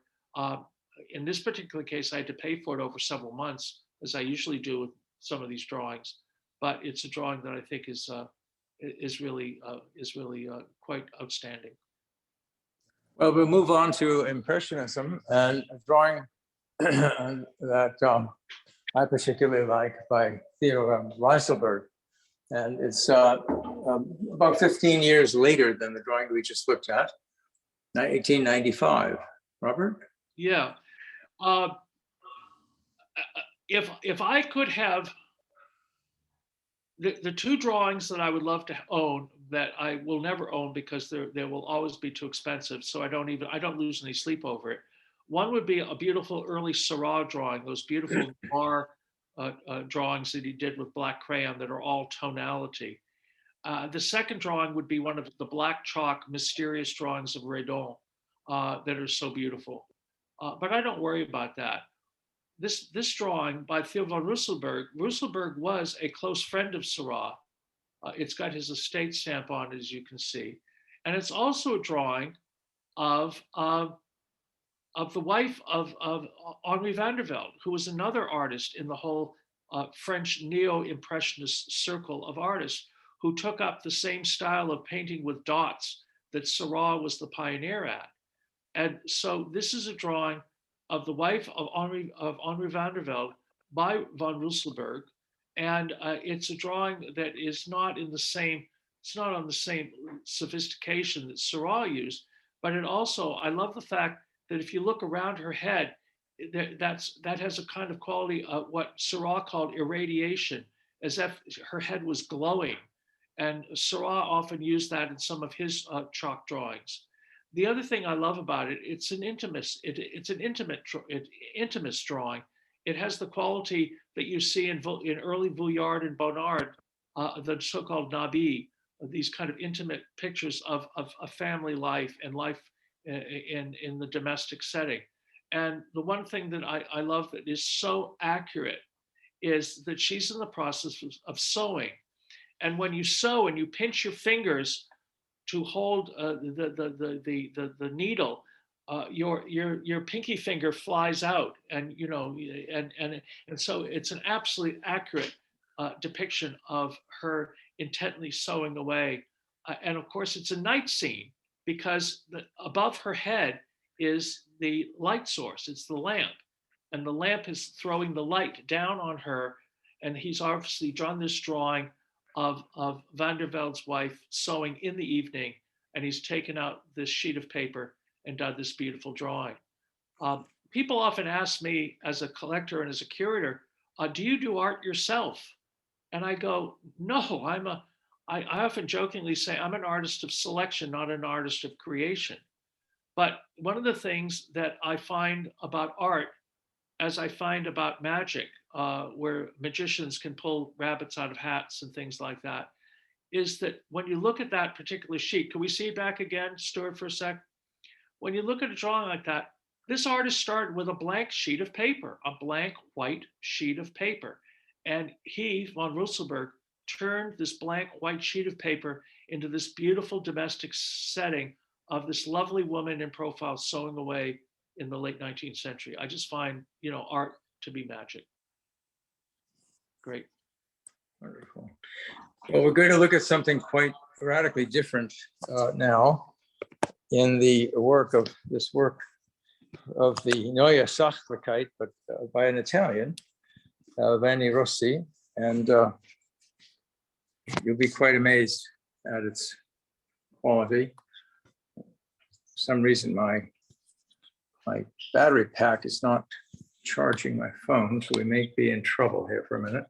In this particular case, I had to pay for it over several months, as I usually do with some of these drawings. But it's a drawing that I think is really quite outstanding. Well, we'll move on to Impressionism and a drawing that I particularly like by Theodore Reiselberg. And it's about 15 years later than the drawing we just looked at, 1895. Robert? Yeah. If I could have the two drawings that I would love to own that I will never own because they will always be too expensive, so I don't lose any sleep over it. One would be a beautiful early Seurat drawing, those beautiful bar drawings that he did with black crayon that are all tonality. The second drawing would be one of the black chalk mysterious drawings of Redon that are so beautiful. But I don't worry about that. This drawing by Theo von Russelberg was a close friend of Seurat. It's got his estate stamp on it, as you can see. And it's also a drawing of the wife of Henri van der Velde, who was another artist in the whole French neo-impressionist circle of artists who took up the same style of painting with dots that Seurat was the pioneer at. And so this is a drawing of the wife of Henri van der Velde by von Russelberg. And it's a drawing that is not on the same sophistication that Seurat used, but it also, I love the fact that if you look around her head, that has a kind of quality of what Seurat called irradiation, as if her head was glowing. And Seurat often used that in some of his chalk drawings. The other thing I love about it, it's an intimate drawing. It has the quality that you see in early Vuillard and Bonnard, the so-called Nabi, these kind of intimate pictures of a family life and life in the domestic setting. And the one thing that I love that is so accurate is that she's in the process of sewing. And when you sew and you pinch your fingers to hold the needle, your pinky finger flies out, and you know, and so it's an absolutely accurate depiction of her intently sewing away. And of course, it's a night scene because above her head is the light source. It's the lamp, and the lamp is throwing the light down on her. And he's obviously drawn this drawing of Van der Velde's wife sewing in the evening, and he's taken out this sheet of paper and done this beautiful drawing. People often ask me as a collector and as a curator, do you do art yourself? And I go, no, I often jokingly say I'm an artist of selection, not an artist of creation. But one of the things that I find about art, as I find about magic, where magicians can pull rabbits out of hats and things like that, is that when you look at that particular sheet, can we see it back again, Stuart, for a sec? When you look at a drawing like that, this artist started with a blank sheet of paper, a blank white sheet of paper. And he, von Russelberg, turned this blank white sheet of paper into this beautiful domestic setting of this lovely woman in profile sewing away in the late 19th century. I just find, you know, art to be magic. Great. Wonderful. Well, we're going to look at something quite radically different now. in the work of the Neue Sachlichkeit, but by an Italian, Vanni Rossi, and you'll be quite amazed at its quality. For some reason, my battery pack is not charging my phone, so we may be in trouble here for a minute.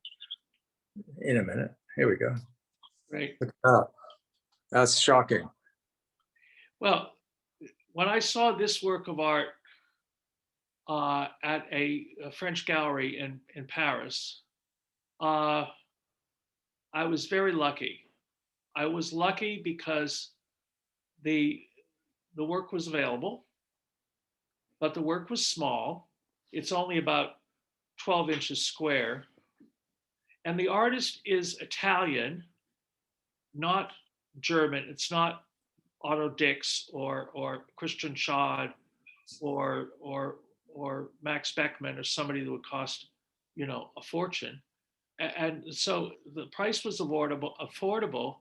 In a minute, here we go. Great. Look at that. That's shocking. Well, when I saw this work of art at a French gallery in Paris, I was very lucky. I was lucky because the work was available, but the work was small. It's only about 12 inches square. And the artist is Italian, not German. It's not Otto Dix or Christian Schad or Max Beckmann or somebody that would cost, a fortune. And so the price was affordable.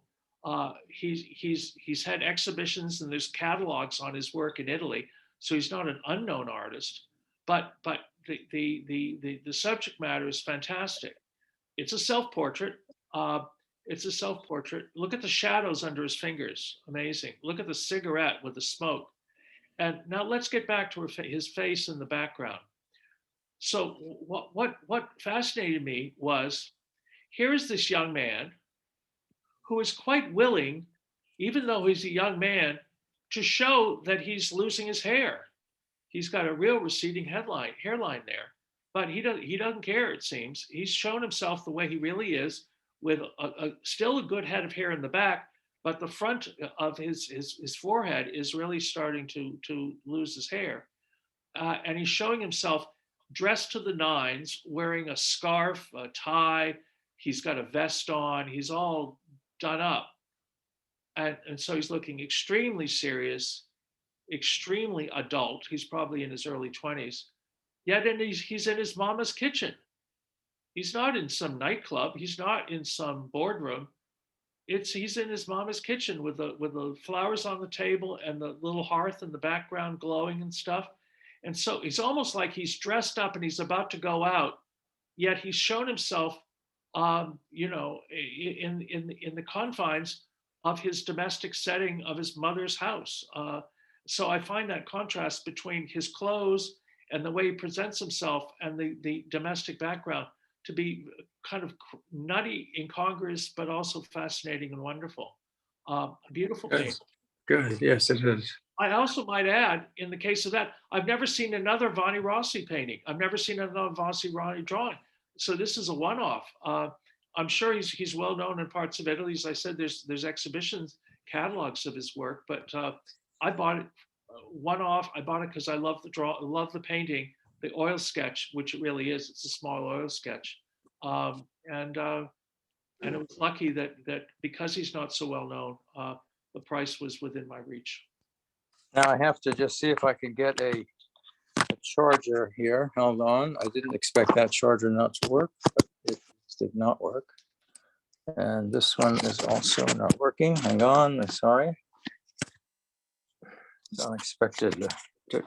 He's had exhibitions and there's catalogs on his work in Italy, so he's not an unknown artist. But the subject matter is fantastic. It's a self-portrait. It's a self-portrait. Look at the shadows under his fingers. Amazing. Look at the cigarette with the smoke. And now let's get back to his face in the background. So what fascinated me was, here is this young man who is quite willing, even though he's a young man, to show that he's losing his hair. He's got a real receding hairline there, but he doesn't care, it seems. He's shown himself the way he really is, with still a good head of hair in the back, but the front of his forehead is really starting to lose his hair. And he's showing himself dressed to the nines, wearing a scarf, a tie. He's got a vest on. He's all done up. And so he's looking extremely serious, extremely adult. He's probably in his early 20s. Yet he's in his mama's kitchen. He's not in some nightclub. He's not in some boardroom. He's in his mama's kitchen with the flowers on the table and the little hearth in the background glowing and stuff. And so it's almost like he's dressed up and he's about to go out, yet he's shown himself, in the confines of his domestic setting of his mother's house. So I find that contrast between his clothes and the way he presents himself and the domestic background to be kind of nutty, incongruous, but also fascinating and wonderful. Beautiful painting. Good. Yes, it is. I also might add, in the case of that, I've never seen another Vanni Rossi painting. I've never seen another Vanni Rossi drawing. So this is a one-off. I'm sure he's well known in parts of Italy. As I said, there's exhibitions, catalogs of his work, but I bought it one-off. I bought it because I love the painting, the oil sketch, which it really is. It's a small oil sketch. And it was lucky that because he's not so well known, the price was within my reach. Now I have to just see if I can get a charger here. Hold on. I didn't expect that charger not to work, but it did not work. And this one is also not working. Hang on. I'm sorry. It's unexpected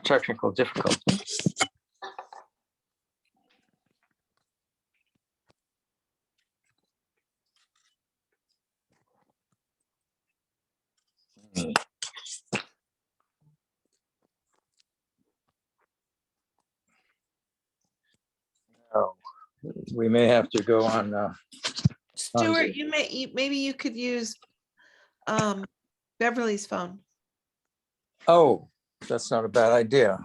technical difficulty. Oh, we may have to go on. Stuart, maybe you could use Beverly's phone. Oh, that's not a bad idea.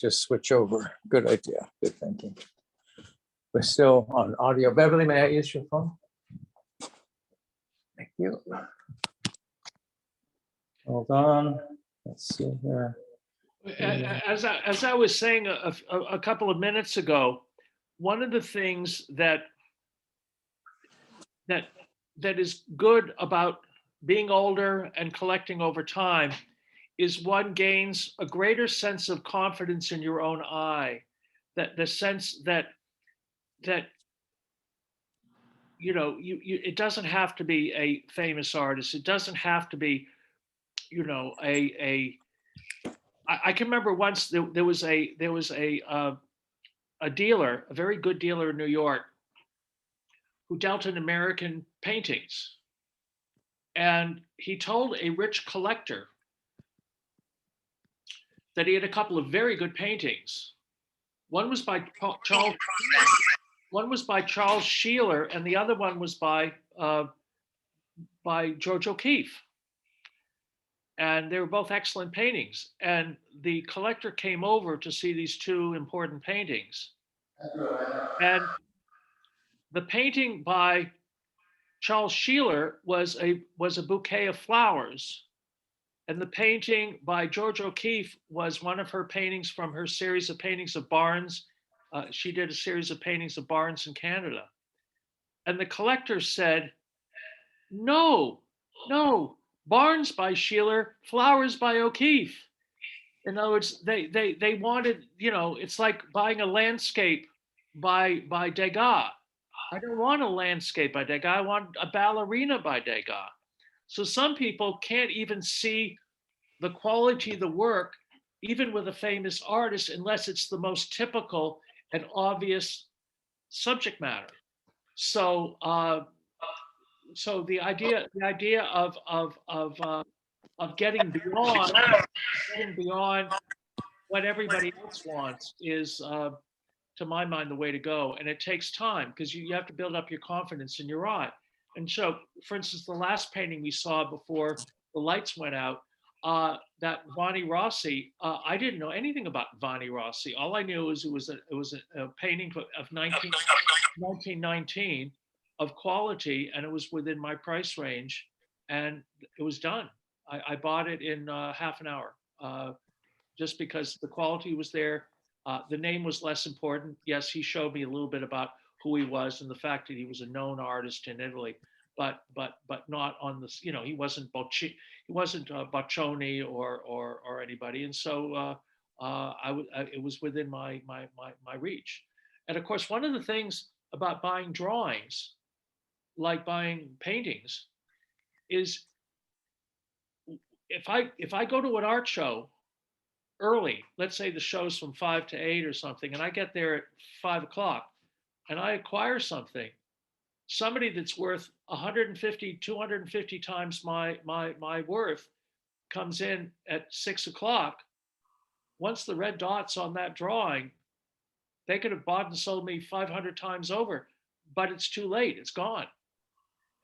Just switch over. Good idea. Good thinking. We're still on audio. Beverly, may I use your phone? Thank you. Hold on. Let's see here. As I was saying a couple of minutes ago, one of the things that is good about being older and collecting over time is one gains a greater sense of confidence in your own eye, that the sense that it doesn't have to be a famous artist. It doesn't have to be, a I can remember once there was a dealer, a very good dealer in New York, who dealt in American paintings, and he told a rich collector that he had a couple of very good paintings. One was by Charles Sheeler, and the other one was by George O'Keeffe. And they were both excellent paintings. And the collector came over to see these two important paintings. And the painting by Charles Sheeler was a bouquet of flowers. And the painting by George O'Keeffe was one of her paintings from her series of paintings of barns. She did a series of paintings of barns in Canada. And the collector said, no, barns by Sheeler, flowers by O'Keeffe. In other words, they wanted, it's like buying a landscape by Degas. I don't want a landscape by Degas. I want a ballerina by Degas. So some people can't even see the quality of the work, even with a famous artist, unless it's the most typical and obvious subject matter. So, so the idea of getting beyond what everybody else wants is, to my mind, the way to go. And it takes time because you have to build up your confidence in your eye. And so, for instance, the last painting we saw before the lights went out, that Vanni Rossi, I didn't know anything about Vanni Rossi. All I knew was it was a painting of 1919 of quality, and it was within my price range, and it was done. I bought it in half an hour, just because the quality was there. The name was less important. Yes, he showed me a little bit about who he was and the fact that he was a known artist in Italy, but not on this. He wasn't Boccioni or anybody, and so it was within my reach. And of course, one of the things about buying drawings, like buying paintings, is if I go to an art show early, let's say the show's from 5 to 8 or something, and I get there at 5 o'clock and I acquire somebody that's worth 150, 250 times my worth comes in at 6 o'clock. Once the red dot's on that drawing, they could have bought and sold me 500 times over, but it's too late, it's gone.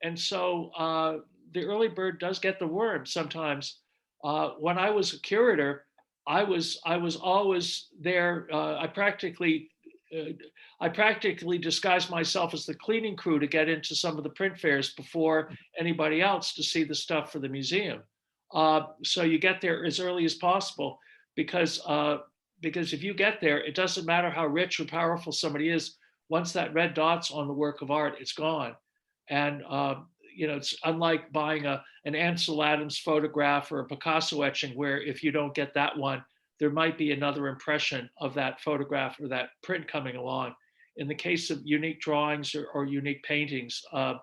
And so the early bird does get the worm sometimes. When I was a curator, I was always there. I practically disguised myself as the cleaning crew to get into some of the print fairs before anybody else to see the stuff for the museum. So you get there as early as possible because if you get there, it doesn't matter how rich or powerful somebody is. Once that red dot's on the work of art, it's gone. And it's unlike buying an Ansel Adams photograph or a Picasso etching, where if you don't get that one, there might be another impression of that photograph or that print coming along. In the case of unique drawings or unique paintings, the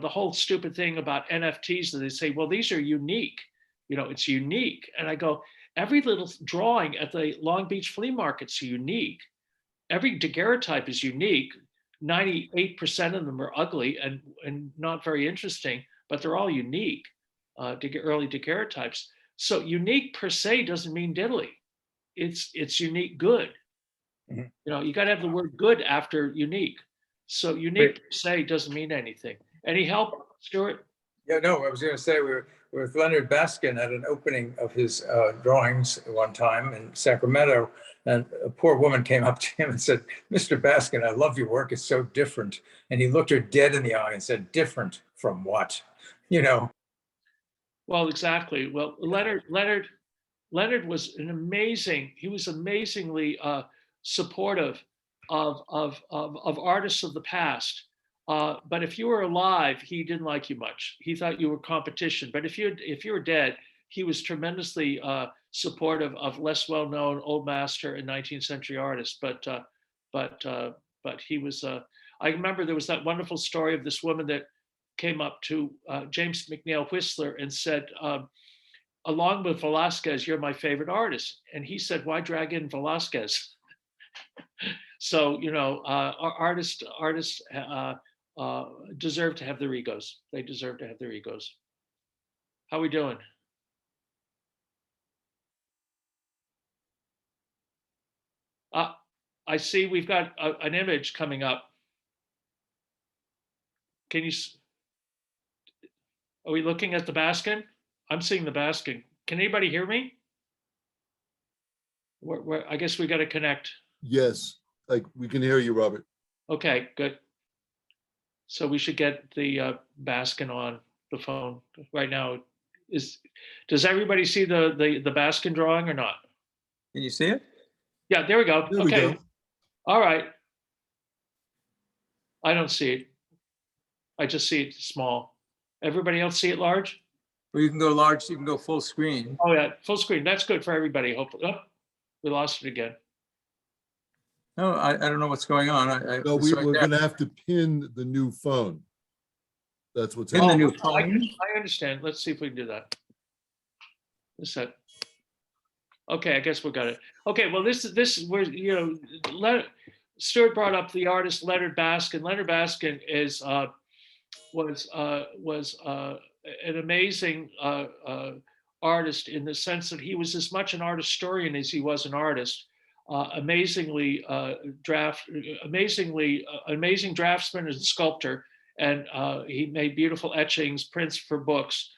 whole stupid thing about NFTs that they say, well, these are unique, it's unique. And I go, every little drawing at the Long Beach flea market's unique. Every daguerreotype is unique. 98% of them are ugly and not very interesting, but they're all unique, early daguerreotypes. So unique per se doesn't mean diddly. It's unique good. Mm-hmm. You got to have the word good after unique. So unique per se doesn't mean anything. Any help, Stuart? Yeah, no, I was going to say we were with Leonard Bask at an opening of his drawings one time in Sacramento, and a poor woman came up to him and said, "Mr. Baskin, I love your work. It's so different." And he looked her dead in the eye and said, "Different from what?" Well, exactly. Well, Leonard was he was amazingly supportive of artists of the past. But if you were alive, he didn't like you much. He thought you were competition. But if you were dead, he was tremendously supportive of less well-known old master and 19th century artists. But he was. I remember there was that wonderful story of this woman that came up to James McNeill Whistler and said, along with Velasquez, you're my favorite artist. And he said, why drag in Velasquez? So, artists deserve to have their egos. They deserve to have their egos. How we doing? I see we've got an image coming up. Can you, are we looking at the Baskin? I'm seeing the Baskin. Can anybody hear me? I guess we got to connect. Yes, like we can hear you, Robert. Okay, good. So we should get the Baskin on the phone right now. Does everybody see the Baskin drawing or not? Can you see it? Yeah, there we go. There we Okay. go. All right. I don't see it. I just see it small. Everybody else see it large? Or you can go large, you can go full screen. Oh yeah, full screen. That's good for everybody, hopefully. Oh, we lost it again. No, I don't know what's going on. No, it's right we're there. gonna have to pin the new phone. That's what's Pin the happening. new phone. I understand. Let's see if we can do that. This set. Okay, I guess we got it. Okay, well, this is where, Stuart brought up the artist Leonard Bask, and Leonard Bask was an amazing artist in the sense that he was as much an art historian as he was an artist. Amazing draftsman and sculptor, and he made beautiful etchings, prints for books.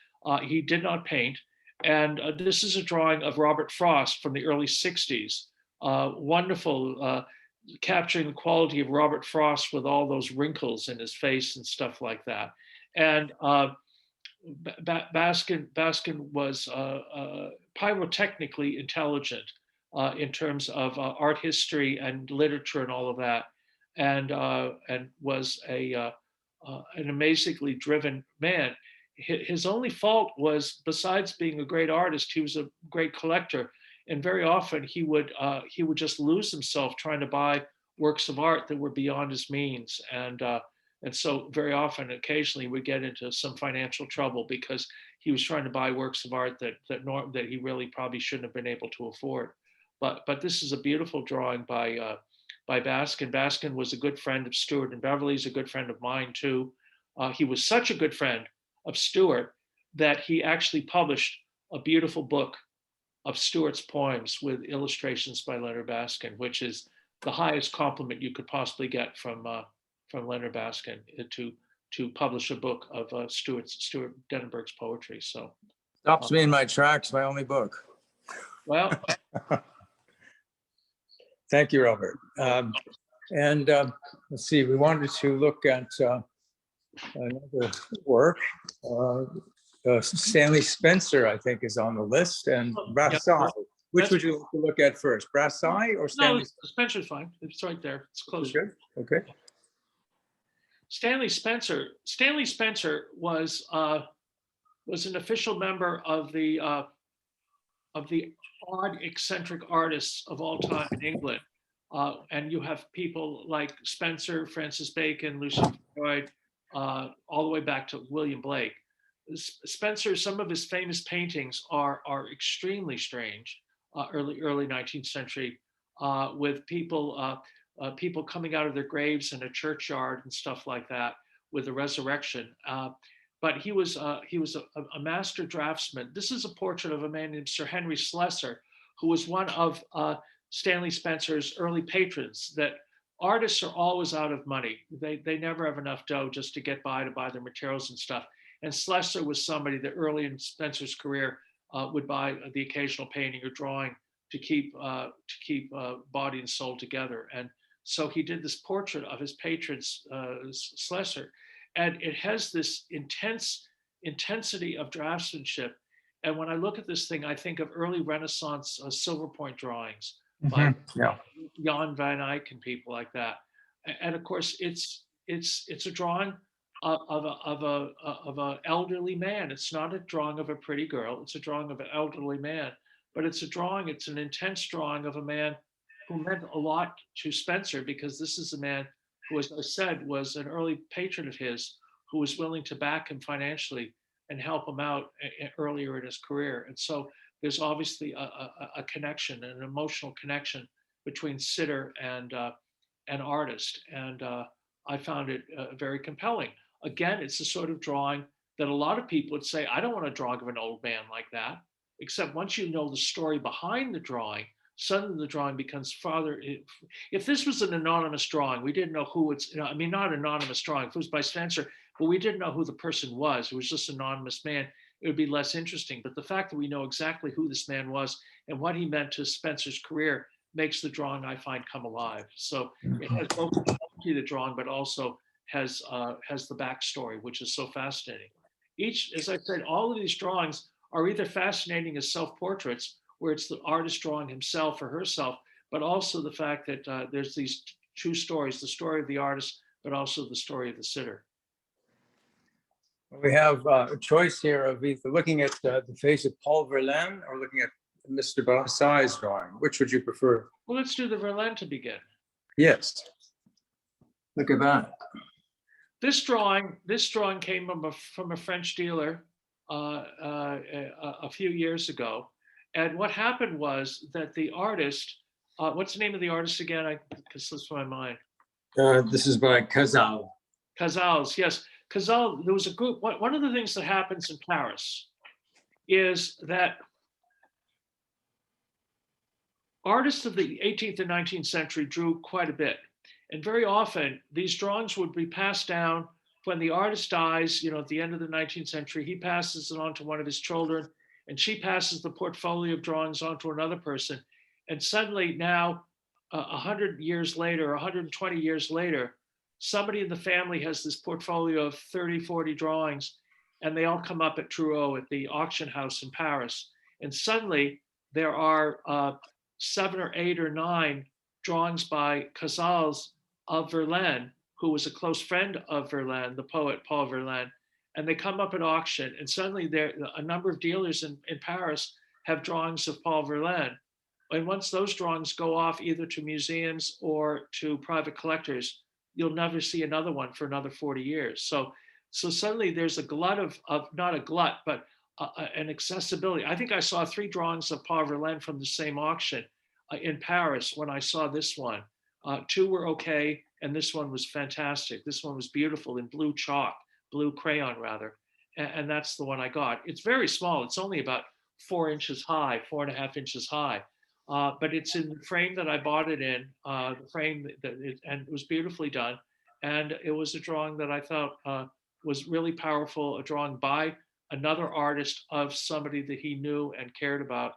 He did not paint. And this is a drawing of Robert Frost from the early 60s. Wonderful, capturing the quality of Robert Frost with all those wrinkles in his face and stuff like that. And Baskin was pyrotechnically intelligent in terms of art history and literature and all of that, and was an amazingly driven man. His only fault was, besides being a great artist, he was a great collector, and very often he would just lose himself trying to buy works of art that were beyond his means, and so very often, occasionally, we get into some financial trouble because he was trying to buy works of art that he really probably shouldn't have been able to afford. But this is a beautiful drawing by Baskin. Baskin was a good friend of Stuart and Beverly's, a good friend of mine too. He was such a good friend of Stuart that he actually published a beautiful book of Stuart's poems with illustrations by Leonard Baskin, which is the highest compliment you could possibly get from Leonard Baskin, to publish a book of Stuart Denenberg's poetry. So Stops me in my tracks, my only book. well, Thank you, Robert. Let's see, we wanted to look at another work. Stanley Spencer, I think, is on the list, and Brassai. Which would you like to look at first, Brassai or Stanley? No, Spencer's fine. It's right there. It's close. Good. Okay. Stanley Spencer was an official member of the odd eccentric artists of all time in England. And you have people like Spencer, Francis Bacon, Lucian Freud, all the way back to William Blake. Spencer, some of his famous paintings are extremely strange, early 19th century, with people coming out of their graves in a churchyard and stuff like that, with the resurrection. But he was a master draftsman. This is a portrait of a man named Sir Henry Schlesser, who was one of Stanley Spencer's early patrons. That artists are always out of money. They never have enough dough just to get by to buy their materials and stuff. And Schlesser was somebody that early in Spencer's career would buy the occasional painting or drawing to keep body and soul together. And so he did this portrait of his patron, Schlesser, and it has this intensity of draftsmanship. And when I look at this thing, I think of early Renaissance silver point drawings by Jan van Eyck and people like that. And of course, it's a drawing of an elderly man. It's not a drawing of a pretty girl. It's a drawing of an elderly man. But it's an intense drawing of a man who meant a lot to Spencer, because this is a man who, as I said, was an early patron of his, who was willing to back him financially and help him out earlier in his career. And so there's obviously a connection, an emotional connection between sitter and artist. And I found it very compelling. Again, it's the sort of drawing that a lot of people would say, I don't want a drawing of an old man like that. Except once you know the story behind the drawing, suddenly the drawing becomes farther. If this was an anonymous drawing, we didn't know who it's, I mean, not anonymous drawing, if it was by Spencer, but we didn't know who the person was. It was just an anonymous man. It would be less interesting. But the fact that we know exactly who this man was and what he meant to Spencer's career makes the drawing, I find, come alive. So it has both the quality of the drawing, but also has the backstory, which is so fascinating. Each, as I said, all of these drawings are either fascinating as self-portraits, where it's the artist drawing himself or herself, but also the fact that there's these two stories, the story of the artist, but also the story of the sitter. We have a choice here of either looking at the face of Paul Verlaine or looking at Mr. Bassai's drawing. Which would you prefer? Well, let's do the Verlaine to begin. Yes. Look at that. This drawing came from a French dealer a few years ago. And what happened was that the artist, what's the name of the artist again? Because slips my mind. This is by Cazal. Cazals, yes. Cazal, there was a group, one of the things that happens in Paris is that artists of the 18th and 19th century drew quite a bit. And very often these drawings would be passed down when the artist dies, at the end of the 19th century, he passes it on to one of his children, and she passes the portfolio of drawings on to another person. And suddenly now, 100 years later, 120 years later, somebody in the family has this portfolio of 30, 40 drawings, and they all come up at Drouot at the auction house in Paris. And suddenly there are 7 or 8 or 9 drawings by Cazals of Verlaine, who was a close friend of Verlaine, the poet Paul Verlaine, and they come up at auction. And suddenly a number of dealers in Paris have drawings of Paul Verlaine. And once those drawings go off either to museums or to private collectors, you'll never see another one for another 40 years. So suddenly there's a glut of not a glut, but an accessibility. I think I saw 3 drawings of Paul Verlaine from the same auction in Paris when I saw this one. 2 were okay, and this one was fantastic. This one was beautiful in blue crayon rather, and that's the one I got. It's very small. It's only about 4 inches high, 4.5 inches high, but it's in the frame that I bought it in, and it was beautifully done. And it was a drawing that I thought was really powerful, a drawing by another artist of somebody that he knew and cared about.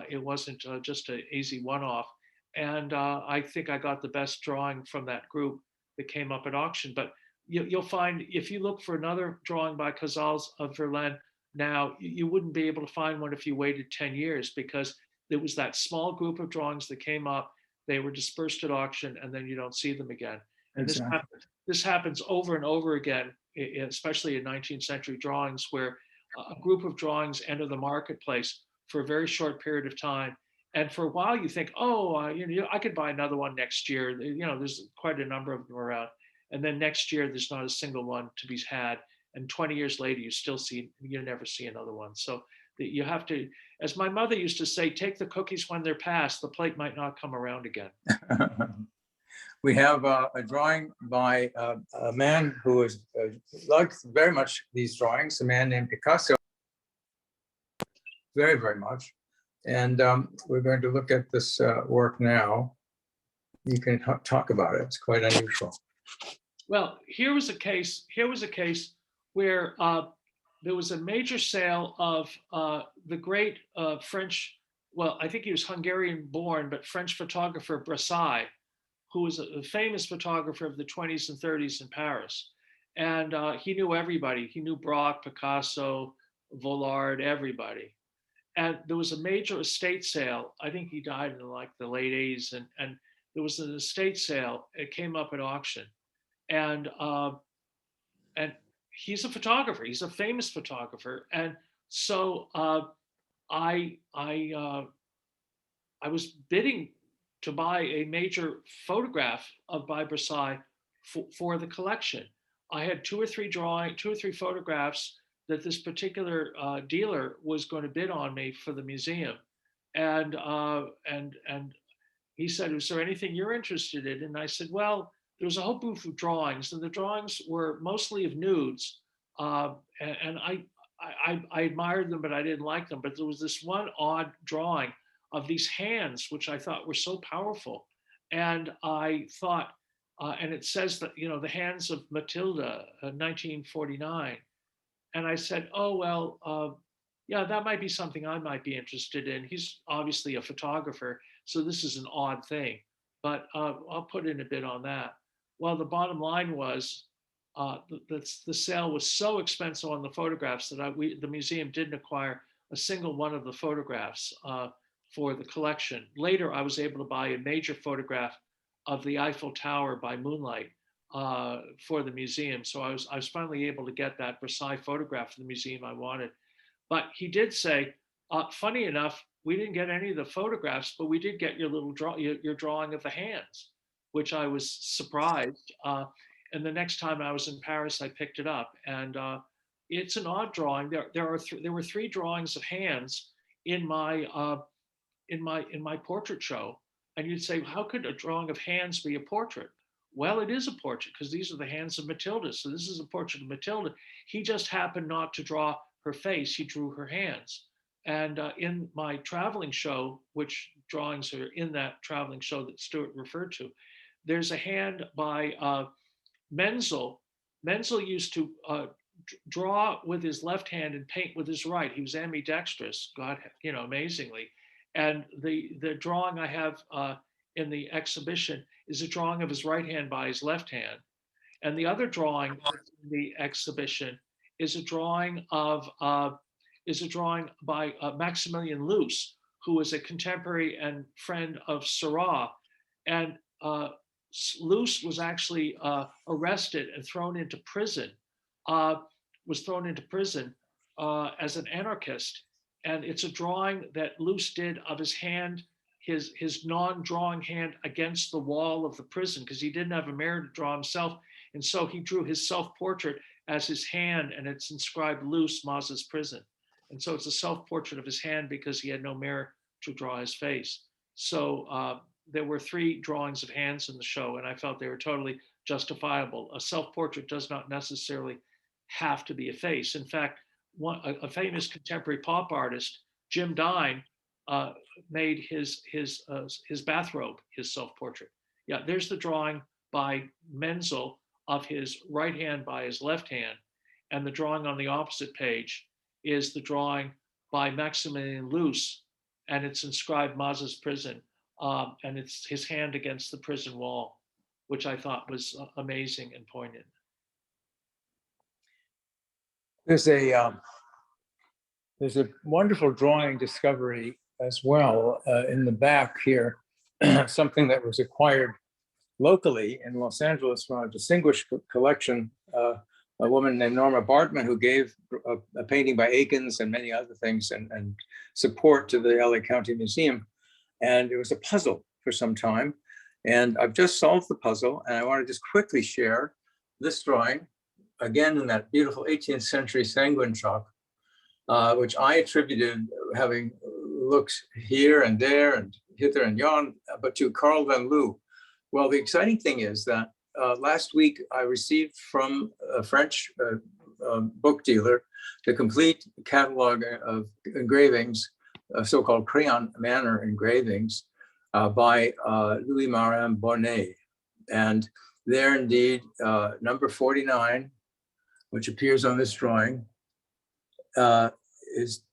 It wasn't just an easy one-off. And I think I got the best drawing from that group that came up at auction. But you'll find, if you look for another drawing by Cazals of Verlaine now, you wouldn't be able to find one if you waited 10 years, because there was that small group of drawings that came up, they were dispersed at auction, and then you don't see them again. And exactly. This happens over and over again, especially in 19th century drawings, where a group of drawings enter the marketplace for a very short period of time. And for a while you think, I could buy another one next year. There's quite a number of them around. And then next year, there's not a single one to be had. And 20 years later, you never see another one. So you have to, as my mother used to say, take the cookies when they're passed, the plate might not come around again. We have a drawing by a man who is liked very much these drawings, a man named Picasso, very, very much. And we're going to look at this work now. You can talk about it. It's quite unusual. Well, here was a case where there was a major sale of the great French, well, I think he was Hungarian born, but French photographer Brassai, who was a famous photographer of the 20s and 30s in Paris. And he knew everybody. He knew Braque, Picasso, Vollard, everybody. And there was a major estate sale. I think he died in like the late 80s. And there was an estate sale. It came up at auction. And he's a photographer. He's a famous photographer. And so I was bidding to buy a major photograph by Brassai for the collection. I had two or three photographs that this particular dealer was going to bid on me for the museum, and he said, "Is there anything you're interested in?" And I said, "Well, there was a whole booth of drawings, and the drawings were mostly of nudes, and I admired them, but I didn't like them. But there was this one odd drawing of these hands, which I thought were so powerful, and I thought." And it says that, the hands of Matilda, 1949. And I said, "Oh, well, yeah, that might be something I might be interested in." He's obviously a photographer, so this is an odd thing, but I'll put in a bid on that. Well, the bottom line was the sale was so expensive on the photographs that the museum didn't acquire a single one of the photographs for the collection. Later, I was able to buy a major photograph of the Eiffel Tower by moonlight for the museum. So I was finally able to get that Versailles photograph for the museum I wanted. But he did say, funny enough, we didn't get any of the photographs, but we did get your little your drawing of the hands, which I was surprised. And the next time I was in Paris, I picked it up, and it's an odd drawing. There were 3 drawings of hands in my portrait show, and you'd say, how could a drawing of hands be a portrait? Well, it is a portrait because these are the hands of Matilda. So this is a portrait of Matilda. He just happened not to draw her face. He drew her hands. And in my traveling show, which drawings are in that traveling show that Stuart referred to, there's a hand by Menzel. Menzel used to draw with his left hand and paint with his right. He was ambidextrous, God, amazingly. And the drawing I have in the exhibition is a drawing of his right hand by his left hand. And the other drawing in the exhibition is a drawing by Maximilian Luce, who was a contemporary and friend of Seurat. And Luce was actually arrested and thrown into prison, as an anarchist. And it's a drawing that Luce did of his hand, his non-drawing hand against the wall of the prison, because he didn't have a mirror to draw himself. And so he drew his self-portrait as his hand, and it's inscribed Luce, Maz's prison. And so it's a self-portrait of his hand because he had no mirror to draw his face. So there were 3 drawings of hands in the show, and I felt they were totally justifiable. A self-portrait does not necessarily have to be a face. In fact, a famous contemporary pop artist, Jim Dine, made his bathrobe his self-portrait. Yeah, there's the drawing by Menzel of his right hand by his left hand, and the drawing on the opposite page is the drawing by Maximilian Luce, and it's inscribed Maz's prison, and it's his hand against the prison wall, which I thought was amazing and poignant. There's a wonderful drawing discovery as well in the back here, something that was acquired locally in Los Angeles from a distinguished collection, a woman named Norma Bartman, who gave a painting by Akins and many other things and support to the LA County Museum. And it was a puzzle for some time. And I've just solved the puzzle, and I want to just quickly share this drawing, again in that beautiful 18th century sanguine chalk, which I attributed, having looked here and there and hither and yon, but to Carl van Loo. Well, the exciting thing is that last week I received from a French book dealer the complete catalog of engravings, so-called crayon manner engravings by Louis Marin Bonnet. And there indeed, number 49, which appears on this drawing,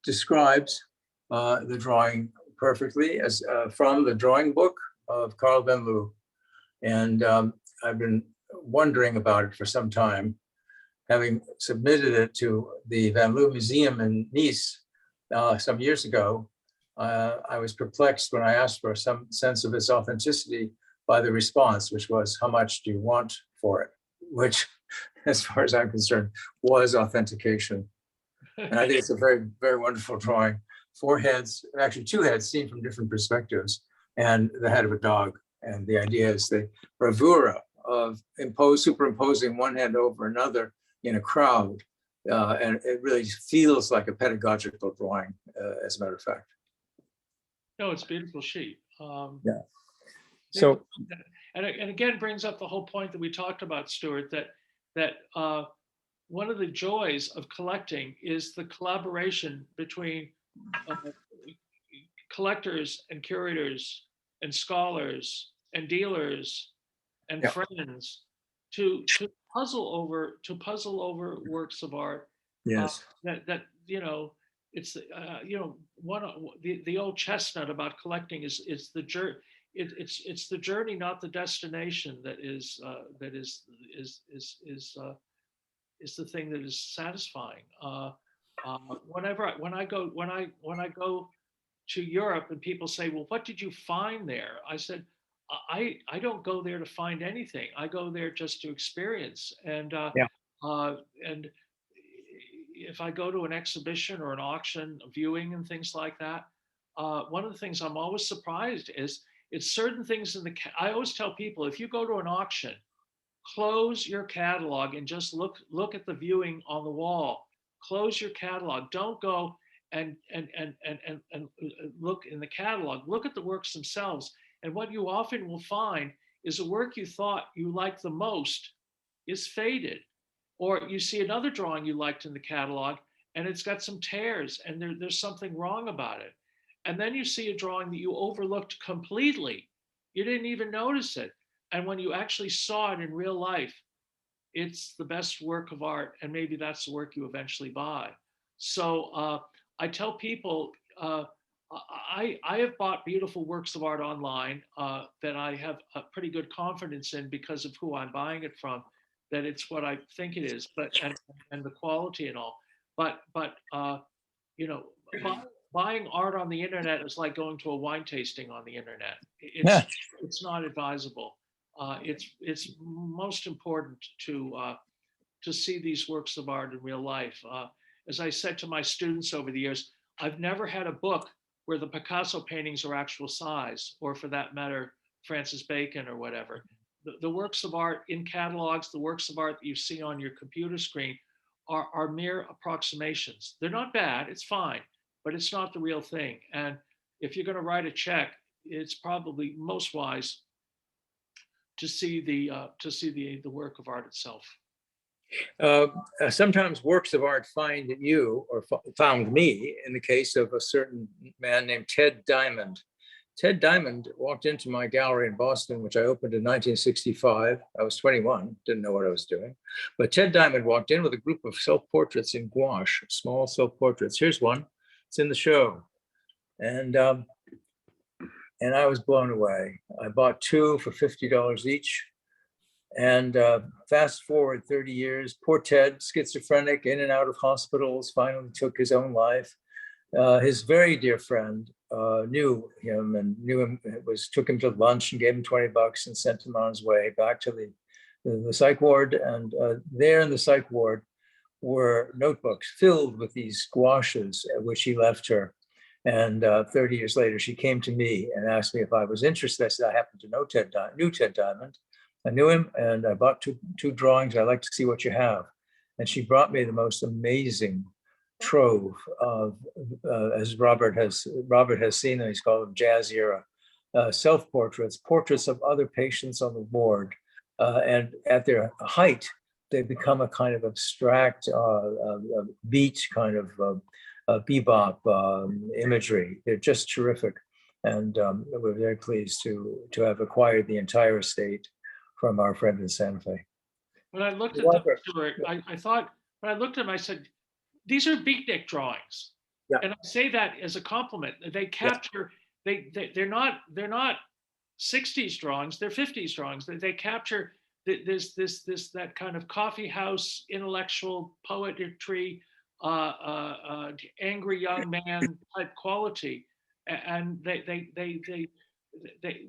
describes the drawing perfectly as from the drawing book of Carl van Loo. And I've been wondering about it for some time, having submitted it to the Van Loo Museum in Nice some years ago. I was perplexed when I asked for some sense of its authenticity by the response, which was, "How much do you want for it?" Which, as far as I'm concerned, was authentication. And I think it's a very, very wonderful drawing. 4 heads, actually 2 heads seen from different perspectives, and the head of a dog. And the idea is the bravura of superimposing one head over another in a crowd And it really feels like a pedagogical drawing, as a matter of fact. No, it's a beautiful sheet. Yeah. So, And again, brings up the whole point that we talked about, Stuart, that one of the joys of collecting is the collaboration between collectors and curators and scholars and dealers and Yeah. friends to puzzle over works of art. yes. That you know, it's you know, the old chestnut about collecting is the journey. It's the journey, not the destination, that is the thing that is satisfying. When I go to Europe and people say, "Well, what did you find there?" I said, I don't go there to find anything. I go there just to experience. Yeah. And if I go to an exhibition or an auction, a viewing and things like that, one of the things I'm always surprised is it's certain things I always tell people, if you go to an auction, close your catalog and just look at the viewing on the wall. Close your catalog. Don't go and look in the catalog. Look at the works themselves. And what you often will find is a work you thought you liked the most is faded. Or you see another drawing you liked in the catalog and it's got some tears and there's something wrong about it. And then you see a drawing that you overlooked completely. You didn't even notice it. And when you actually saw it in real life, it's the best work of art. And maybe that's the work you eventually buy. So I tell people, I have bought beautiful works of art online that I have a pretty good confidence in because of who I'm buying it from, that it's what I think it is, but and the quality and all. But you know, buying art on the internet is like going to a wine tasting on the internet. It's not advisable. It's most important to see these works of art in real life. As I said to my students over the years, I've never had a book where the Picasso paintings are actual size, or for that matter, Francis Bacon or whatever. The works of art in catalogs, the works of art that you see on your computer screen are mere approximations. They're not bad, it's fine, but it's not the real thing. And if you're going to write a check, it's probably most wise to see the work of art itself. Sometimes works of art find you or found me in the case of a certain man named Ted Diamond. Ted Diamond walked into my gallery in Boston, which I opened in 1965. I was 21, didn't know what I was doing. But Ted Diamond walked in with a group of self-portraits in gouache, small self-portraits. Here's one, it's in the show. And I was blown away. I bought two for $50 each. And fast forward 30 years, poor Ted, schizophrenic, in and out of hospitals, finally took his own life. His very dear friend knew him, took him to lunch and gave him $20 and sent him on his way back to the psych ward. And there in the psych ward were notebooks filled with these gouaches, which he left her. And 30 years later, she came to me and asked me if I was interested. I said, I happen to know knew Ted Diamond. I knew him, and I bought two drawings. I'd like to see what you have. And she brought me the most amazing trove of, as Robert has seen, and he's called them jazz era, self-portraits, portraits of other patients on the ward. And at their height, they become a kind of abstract beat kind of bebop imagery. They're just terrific. And we're very pleased to have acquired the entire estate from our friend in Santa Fe. When I looked at them, Stuart, I thought, when I looked at them, I said, these are beatnik drawings. Yeah. And I say that as a compliment. They capture, they're not 60s drawings, they're 50s drawings. They capture that kind of coffee house intellectual poetry, angry young man type quality. And they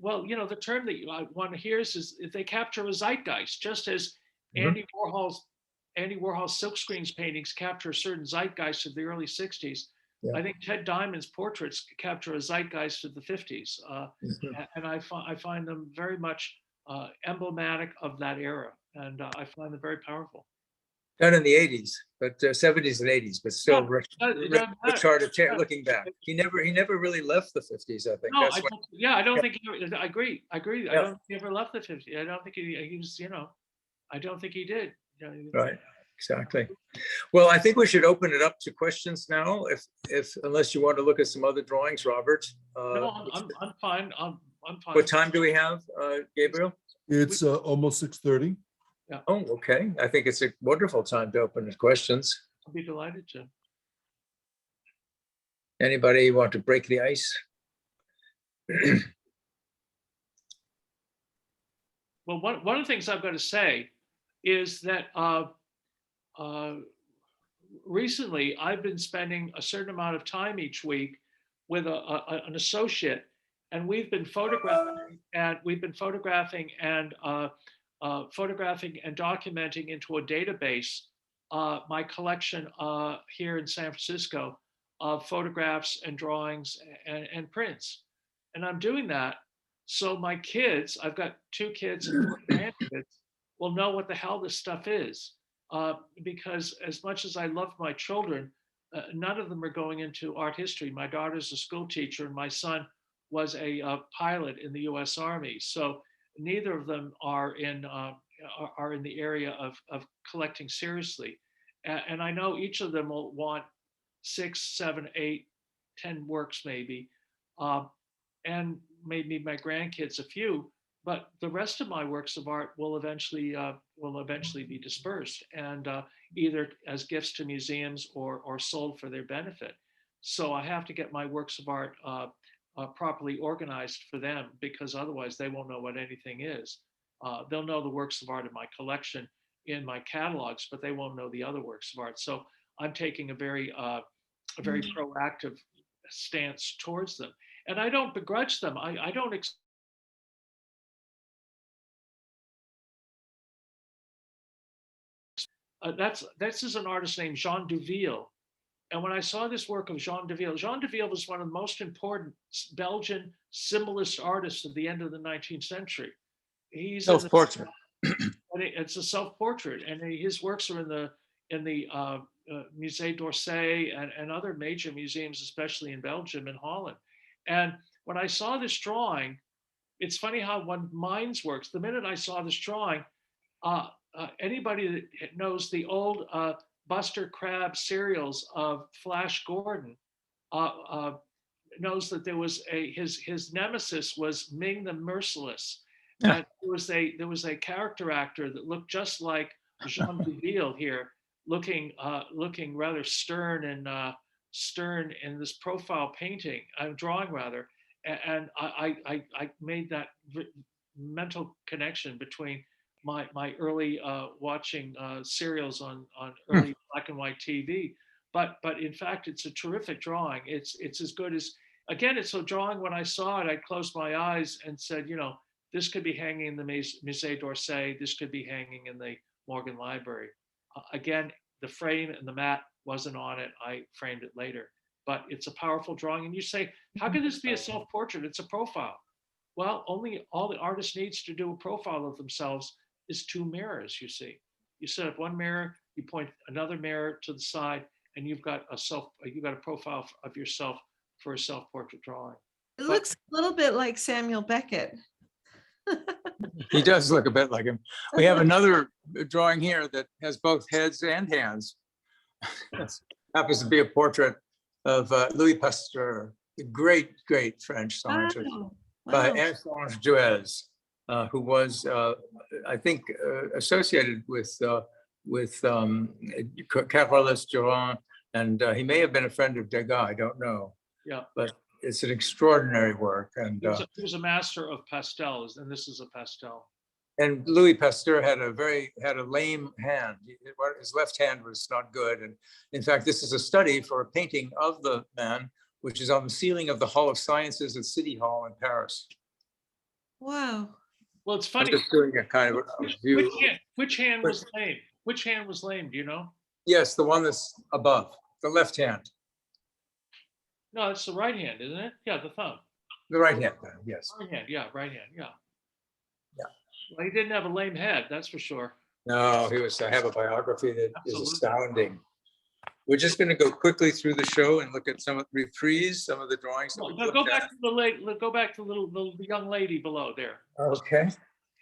well, you know, the term that I want to hear is they capture a zeitgeist, just as Andy Warhol's silkscreens paintings capture a certain zeitgeist of the early 60s. Yeah. I think Ted Diamond's portraits capture a zeitgeist of the 50s. And I find them very much emblematic of that era. And I find them very powerful. Done in the 80s, but 70s and 80s, but still Yeah, rich, it doesn't matter. hard to looking back. He never really left the 50s, I think. No, That's I when, don't, yeah, I don't think, I agree. I Yeah. don't think he ever left the 50. I don't think he was, I don't think he did. right, exactly. Well, I think we should open it up to questions now, unless you want to look at some other drawings, Robert. No, I'm fine. I'm fine. What time do we have, Gabriel? It's almost 6:30. Oh, okay. I think it's a wonderful time to open the questions. I'll be delighted to. Anybody want to break the ice? Well, one of the things I've got to say is that recently I've been spending a certain amount of time each week with an associate, and we've been photographing and documenting into a database my collection here in San Francisco of photographs and drawings and prints. And I'm doing that so my kids, I've got 2 kids and 4 grandkids, will know what the hell this stuff is. Because as much as I love my children, none of them are going into art history. My daughter's a school teacher and my son was a pilot in the US Army. So neither of them are in the area of collecting seriously. And I know each of them will want 6, 7, 8, 10 works maybe. And maybe my grandkids a few, but the rest of my works of art will eventually be dispersed and either as gifts to museums or sold for their benefit. So I have to get my works of art properly organized for them, because otherwise they won't know what anything is. They'll know the works of art in my collection in my catalogs, but they won't know the other works of art. So I'm taking a very proactive stance towards them. And I don't begrudge them. I don't this is an artist named Jean Deville. And when I saw this work of Jean Deville was one of the most important Belgian symbolist artists of the end of the 19th century. He's Self-portrait. It's a self-portrait, and his works are in the Musée d'Orsay and other major museums, especially in Belgium and Holland. And when I saw this drawing, it's funny how one minds works. The minute I saw this drawing, anybody that knows the old Buster Crabbe serials of Flash Gordon knows that there was his nemesis was Ming the Merciless. Yeah. And there was a character actor that looked just like Jean Deville here, looking rather stern in this profile painting, drawing rather. And I made that mental connection between my early watching serials on early black and white TV. But in fact, it's a terrific drawing. It's as good as, again, it's a drawing. When I saw it, I closed my eyes and said, this could be hanging in the Musée d'Orsay. This could be hanging in the Morgan Library. Again, the frame and the mat wasn't on it. I framed it later. But it's a powerful drawing. And you say, how could this be a self-portrait? It's a profile. Well, all the artist needs to do a profile of themselves is 2 mirrors, you see. You set up one mirror, you point another mirror to the side, and you've got a profile of yourself for a self-portrait drawing. It looks a little bit like Samuel Beckett. He does look a bit like him. We have another drawing here that has both heads and hands. Happens to be a portrait of Louis Pasteur, the great French scientist, by Antoine Jouez, who was, I think, associated with Carolus Durand, and he may have been a friend of Degas. I don't know. Yeah, but it's an extraordinary work, and he was a master of pastels, and this is a pastel. And Louis Pasteur had a lame hand. His left hand was not good, and in fact, this is a study for a painting of the man, which is on the ceiling of the Hall of Sciences at City Hall in Paris. Wow. Well, it's funny. I'm just doing a kind of a view. Which hand was lame? Which hand was lame? Do you know? Yes, the one that's above, the left hand. No, it's the right hand, isn't it? Yeah, the thumb. The right hand, yes. Right hand, yeah, right hand, yeah. Yeah. Well, he didn't have a lame head, that's for sure. No, I have a biography that is Absolutely. astounding. We're just going to go quickly through the show and look at reprise some of the drawings that we Go looked back at. to the young lady below there. Okay.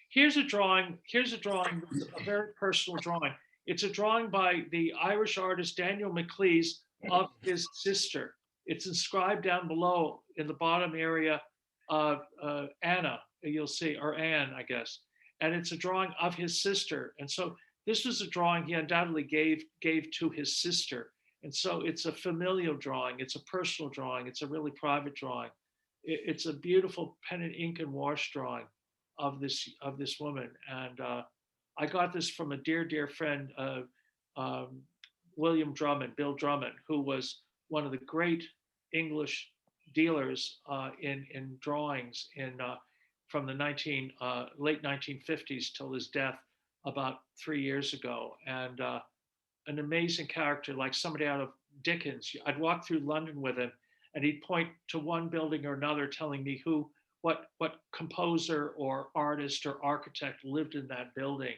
Here's a drawing. Here's a drawing. It's a very personal drawing. It's a drawing by the Irish artist Daniel McLeese of his sister. It's inscribed down below in the bottom area of Anna, you'll see, or Anne, I guess. And it's a drawing of his sister. And so this was a drawing he undoubtedly gave to his sister. And so it's a familial drawing. It's a personal drawing. It's a really private drawing. It's a beautiful pen and ink and wash drawing of this woman. And I got this from a dear friend, William Drummond, Bill Drummond, who was one of the great English dealers in drawings from the late 1950s till his death about 3 years ago. And an amazing character, like somebody out of Dickens. I'd walk through London with him and he'd point to one building or another telling me what composer or artist or architect lived in that building.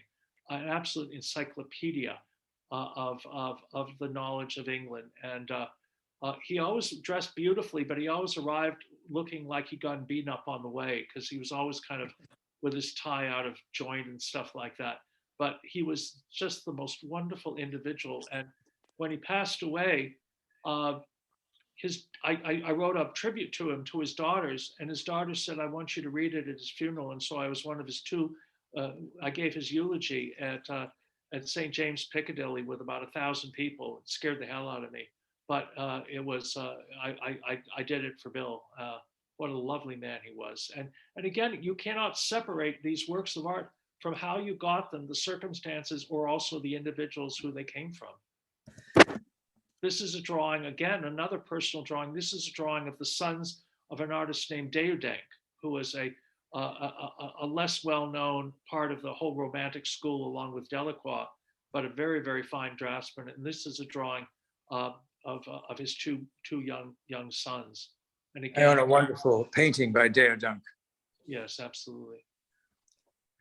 An absolute encyclopedia of the knowledge of England. And he always dressed beautifully, but he always arrived looking like he'd gotten beaten up on the way, because he was always kind of with his tie out of joint and stuff like that. But he was just the most wonderful individual. And when he passed away, I wrote a tribute to him to his daughters, and his daughters said, "I want you to read it at his funeral." And so I was one of his two. I gave his eulogy at St. James Piccadilly with about 1,000 people. It scared the hell out of me, but it was I did it for Bill. What a lovely man he was. And again, you cannot separate these works of art from how you got them, the circumstances, or also the individuals who they came from. This is a drawing, again, another personal drawing. This is a drawing of the sons of an artist named Deodank, who was a less well-known part of the whole Romantic school along with Delacroix, but a very fine draftsman. And this is a drawing of his two young sons. And I again, own a wonderful painting by Deodank. yes, absolutely.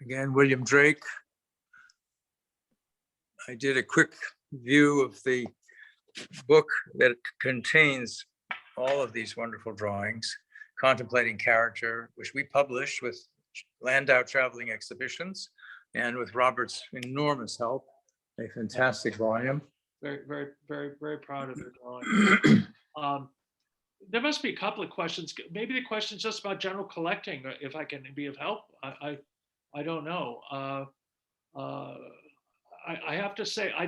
Again, William Drake. I did a quick view of the book that contains all of these wonderful drawings, Contemplating Character, which we published with Landau Traveling Exhibitions and with Robert's enormous help, a fantastic volume. Very proud of your drawing. There must be a couple of questions. Maybe the question's just about general collecting, if I can be of help. I don't know. I have to say, I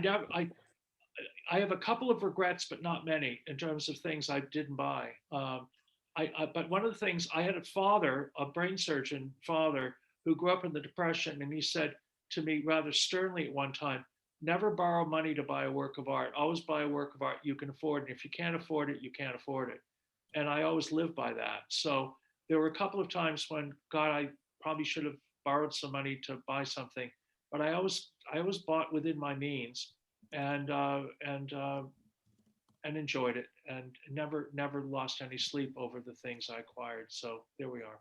have a couple of regrets, but not many, in terms of things I didn't buy. But one of the things, I had a father, a brain surgeon father, who grew up in the Depression, and he said to me rather sternly at one time, "Never borrow money to buy a work of art. Always buy a work of art you can afford. And if you can't afford it, you can't afford it." And I always lived by that. So there were a couple of times when, God, I probably should have borrowed some money to buy something, but I always bought within my means, and enjoyed it, and never lost any sleep over the things I acquired. So there we are.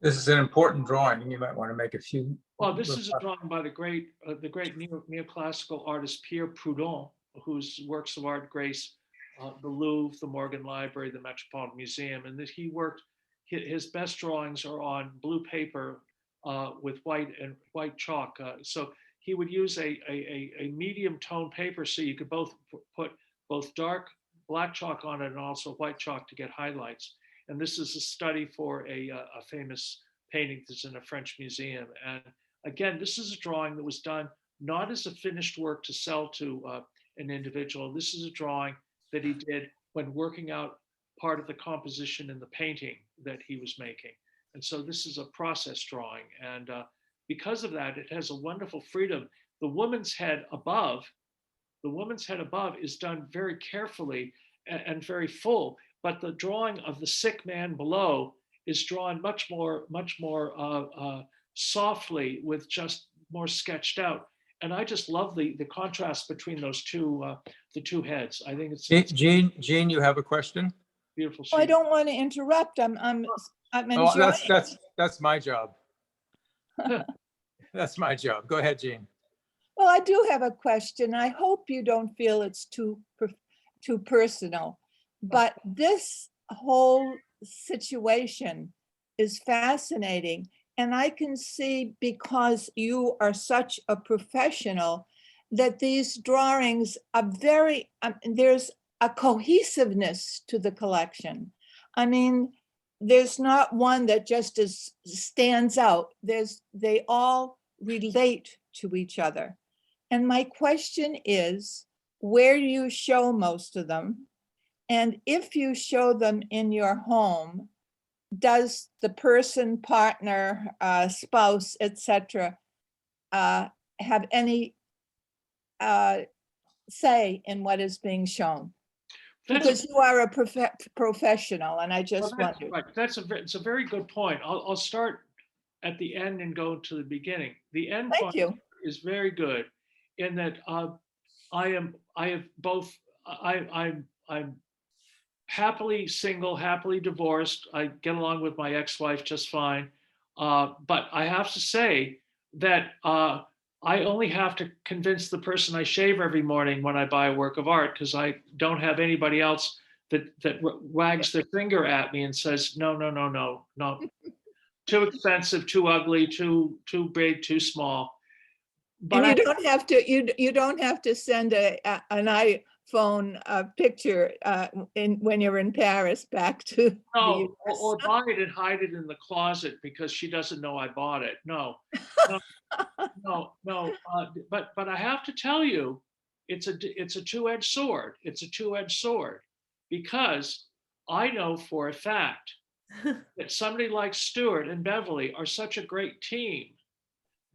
This is an important drawing. You might want to make a few. Well, this is a drawing by the great neoclassical artist Pierre Prudel, whose works of art grace the Louvre, the Morgan Library, the Metropolitan Museum, and that he worked. His best drawings are on blue paper with white chalk. So he would use a medium tone paper, so you could put both dark black chalk on it and also white chalk to get highlights. And this is a study for a famous painting that's in a French museum. And again, this is a drawing that was done not as a finished work to sell to an individual. This is a drawing that he did when working out part of the composition in the painting that he was making. And so this is a process drawing. And because of that, it has a wonderful freedom. The woman's head above is done very carefully and very full, but the drawing of the sick man below is drawn much more softly, with just more sketched out. And I just love the contrast between those the two heads. I think it's Jean, you have a question? beautiful. I don't want to interrupt. I'm Oh, enjoying. that's my job. That's my job. Go ahead, Jean. Well, I do have a question. I hope you don't feel it's too personal, but this whole situation is fascinating. And I can see, because you are such a professional, that these drawings are very, there's a cohesiveness to the collection. I mean, there's not one that just stands out. They all relate to each other. And my question is, where do you show most of them? And if you show them in your home, does the person, partner, spouse, etc., have any say in what is being shown? Because you are a professional, and I just wondered. Right. It's a very good point. I'll start at the end and go to the beginning. The end Thank point you. is very good in that I'm happily single, happily divorced. I get along with my ex-wife just fine. But I have to say that I only have to convince the person I shave every morning when I buy a work of art, because I don't have anybody else that wags their finger at me and says, no, no, no, no, no, too expensive, too ugly, too big, too small. But And you don't have to send an iPhone picture when you're in Paris back to the no, US. or buy it and hide it in the closet because she doesn't know I bought it. No, no. But I have to tell you, it's a two-edged sword. It's a two-edged sword, because I know for a fact that somebody like Stuart and Beverly are such a great team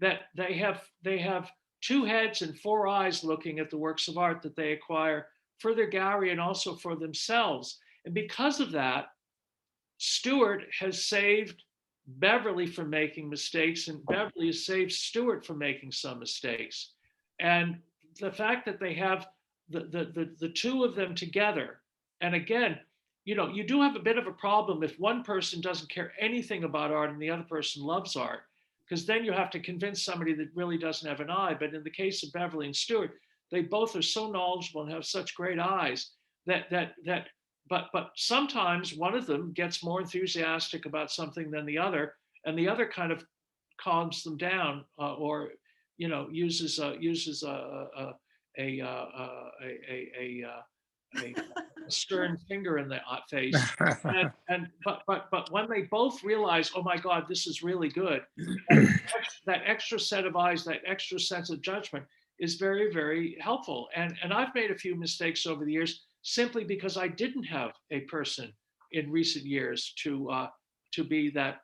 that they have two heads and four eyes looking at the works of art that they acquire for their gallery and also for themselves. And because of that, Stuart has saved Beverly from making mistakes, and Beverly has saved Stuart from making some mistakes. And the fact that they have the two of them together, and again, you do have a bit of a problem if one person doesn't care anything about art and the other person loves art, because then you have to convince somebody that really doesn't have an eye. But in the case of Beverly and Stuart, they both are so knowledgeable and have such great eyes but sometimes one of them gets more enthusiastic about something than the other, and the other kind of calms them down, or uses a stern finger in the face. But when they both realize, oh my God, this is really good, that extra set of eyes, that extra sense of judgment is very, very helpful. And I've made a few mistakes over the years simply because I didn't have a person in recent years to be that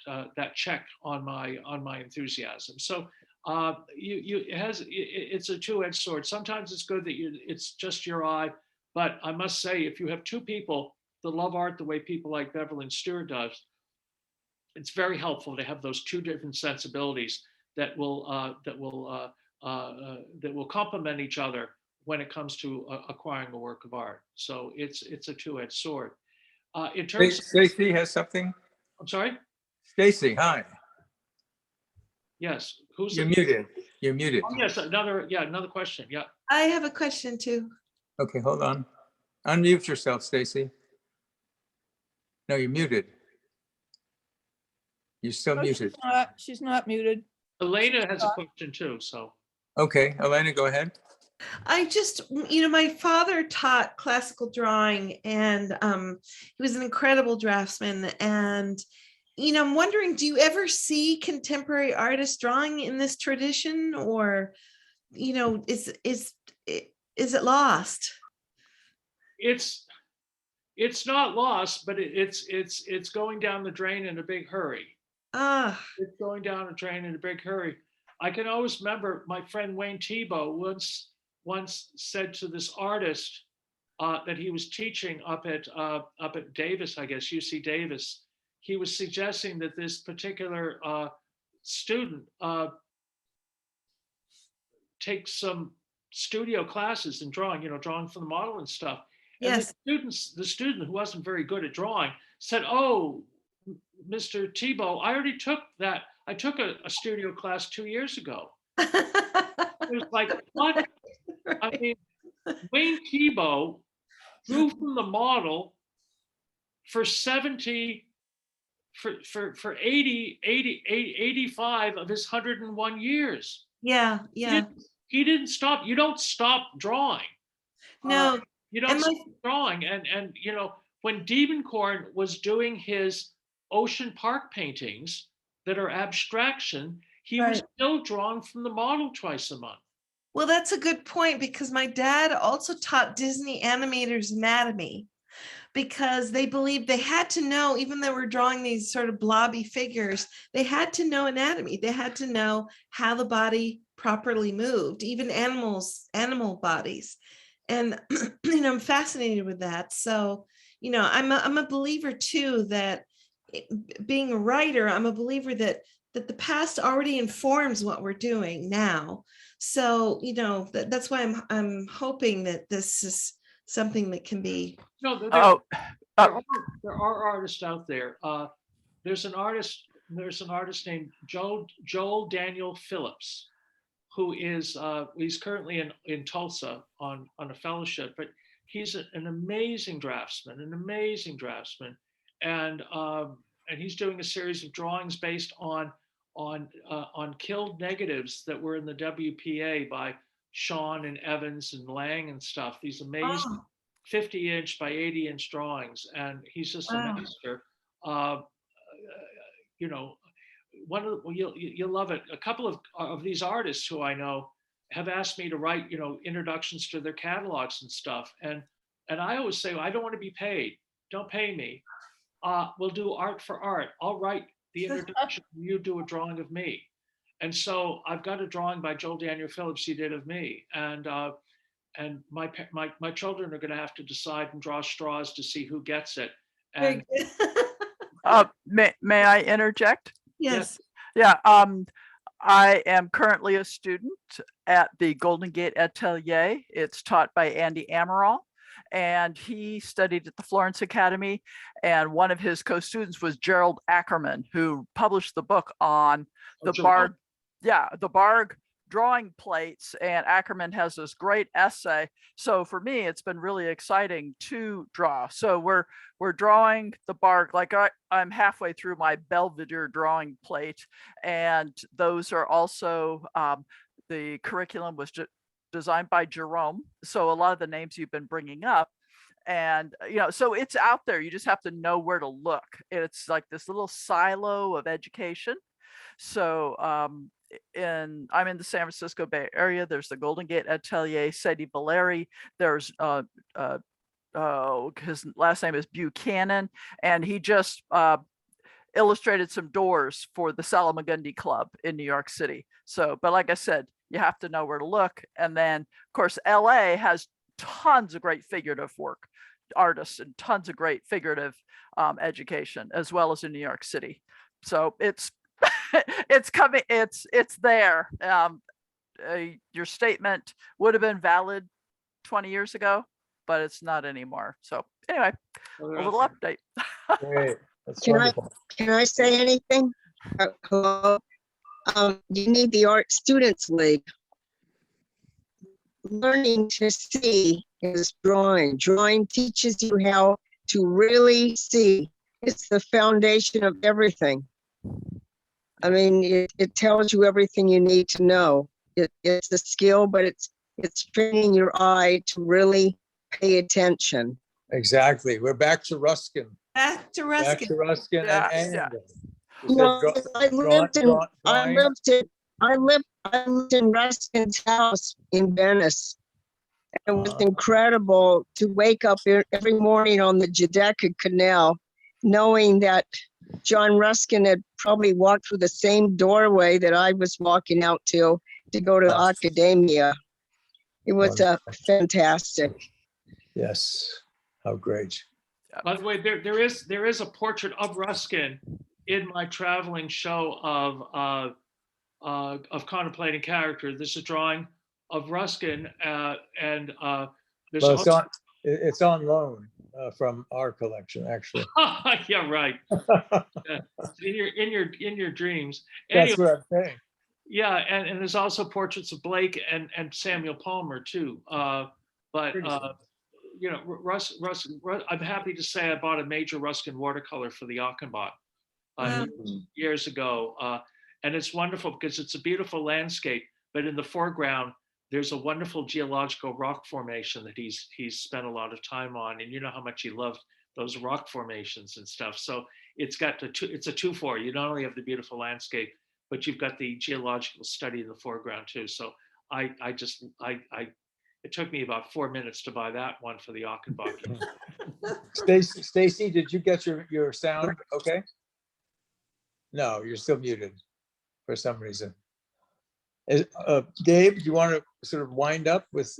check on my enthusiasm. So it's a two-edged sword. Sometimes it's good that it's just your eye, but I must say, if you have two people that love art the way people like Deville and Stuart does, it's very helpful to have those two different sensibilities that will complement each other when it comes to acquiring a work of art. So it's a two-edged sword. In terms of, Stacy has something. I'm sorry? Stacy, hi. Yes. Who's You're it? muted. You're muted. Oh, yes, another question. Yeah. I have a question too. Okay, hold on. Unmute yourself, Stacy. No, you're muted. You're still No, muted. she's not muted. Elena has a question too, so. Okay, Elena, go ahead. I just, my father taught classical drawing, and he was an incredible draftsman. And, I'm wondering, do you ever see contemporary artists drawing in this tradition, or, is it lost? It's not lost, but it's going down the drain in a big hurry. It's going down the drain in a big hurry. I can always remember my friend Wayne Thiebaud once said to this artist that he was teaching up at Davis, I guess, UC Davis. He was suggesting that this particular student take some studio classes in drawing, drawing for the model and stuff. And Yes. the student who wasn't very good at drawing said, "Oh, Mr. Thiebaud, I already took that. I took a studio class 2 years ago. It was like, what? I mean, Wayne Thiebaud drew from the model for 70, for 85 of his 101 years. Yeah, He yeah. didn't stop. You don't stop drawing. No, You don't and my- stop drawing. And you know, when Diebenkorn was doing his Ocean Park paintings that are abstraction, he was Right. still drawing from the model twice a month. Well, that's a good point because my dad also taught Disney animators anatomy because they believed they had to know, even though we're drawing these sort of blobby figures, they had to know anatomy. They had to know how the body properly moved, even animal bodies. And, you know, I'm fascinated with that. So, you know, I'm a believer too, that being a writer, I'm a believer that the past already informs what we're doing now. So, you know, that's why I'm hoping that this is something that can be. No, Oh, there are artists out there. There's an artist named Joel Daniel Phillips, who is he's currently in Tulsa on a fellowship, but he's an amazing draftsman, and he's doing a series of drawings based on killed negatives that were in the WPA by Sean and Evans and Lang and stuff. These amazing Oh, 50-inch by 80-inch drawings, and he's just a wow. master. You know, one of the, you'll love it. A couple of these artists who I know have asked me to write, you know, introductions to their catalogs and stuff, and I always say, well, I don't want to be paid. Don't pay me. We'll do art for art. I'll write the introduction. You do a drawing of me. And so I've got a drawing by Joel Daniel Phillips he did of me, and my children are going to have to decide and draw straws to see who gets it. And Very good. May I interject? Yes. Yeah, I am currently a student at the Golden Gate Atelier. It's taught by Andy Amaral, and he studied at the Florence Academy. And one of his co-students was Gerald Ackerman, who published the book on the Barg. Yeah, the Barg drawing plates, and Ackerman has this great essay. So for me, it's been really exciting to draw. So we're drawing the Barg, like I'm halfway through my Belvedere drawing plate, and those are also the curriculum was designed by Jerome. So a lot of the names you've been bringing up, and you know, so it's out there. You just have to know where to look. It's like this little silo of education. So I'm in the San Francisco Bay Area. There's the Golden Gate Atelier, Sadie Valeri. There's his last name is Buchanan, and he just illustrated some doors for the Salamagundi Club in New York City. So, but like I said, you have to know where to look. And then, of course, LA has tons of great figurative work, artists, and tons of great figurative education, as well as in New York City. So it's it's coming, it's there. Your statement would have been valid 20 years ago, but it's not anymore. So anyway, a little update. great. That's Can wonderful. Can I say anything? Hello? You need the Art Students League. Learning to see is drawing. Drawing teaches you how to really see. It's the foundation of everything. I mean, it tells you everything you need to know. It's a skill, but it's training your eye to really pay attention. Exactly. We're back to Ruskin. Back to Back to Ruskin. Ruskin Yeah, and yeah. You know, I lived in Ruskin's house in Venice. It was incredible to wake up every morning on the Giudecca Canal, knowing that John Ruskin had probably walked through the same doorway that I was walking out to go to Academia. It was fantastic. Yes, how great. by the way, there is a portrait of Ruskin in my traveling show of contemplating character. This is a drawing of Ruskin, and there's Well, also, it's on loan. from our collection, actually. Yeah, right. Yeah. In your dreams. That's Anyway, what I'm saying. yeah, and there's also portraits of Blake and Samuel Palmer too. But Pretty soon. you know, I'm happy to say I bought a major Ruskin watercolor for the Achenbach Wow. years ago, and it's wonderful because it's a beautiful landscape. But in the foreground, there's a wonderful geological rock formation that he's spent a lot of time on, and you know how much he loved those rock formations and stuff. So it's got it's a 2-for. You not only have the beautiful landscape, but you've got the geological study in the foreground too. So it took me about 4 minutes to buy that one for the Achenbach. Stacy, did you get your sound okay? No, you're still muted for some reason. Gabe, do you want to sort of wind up with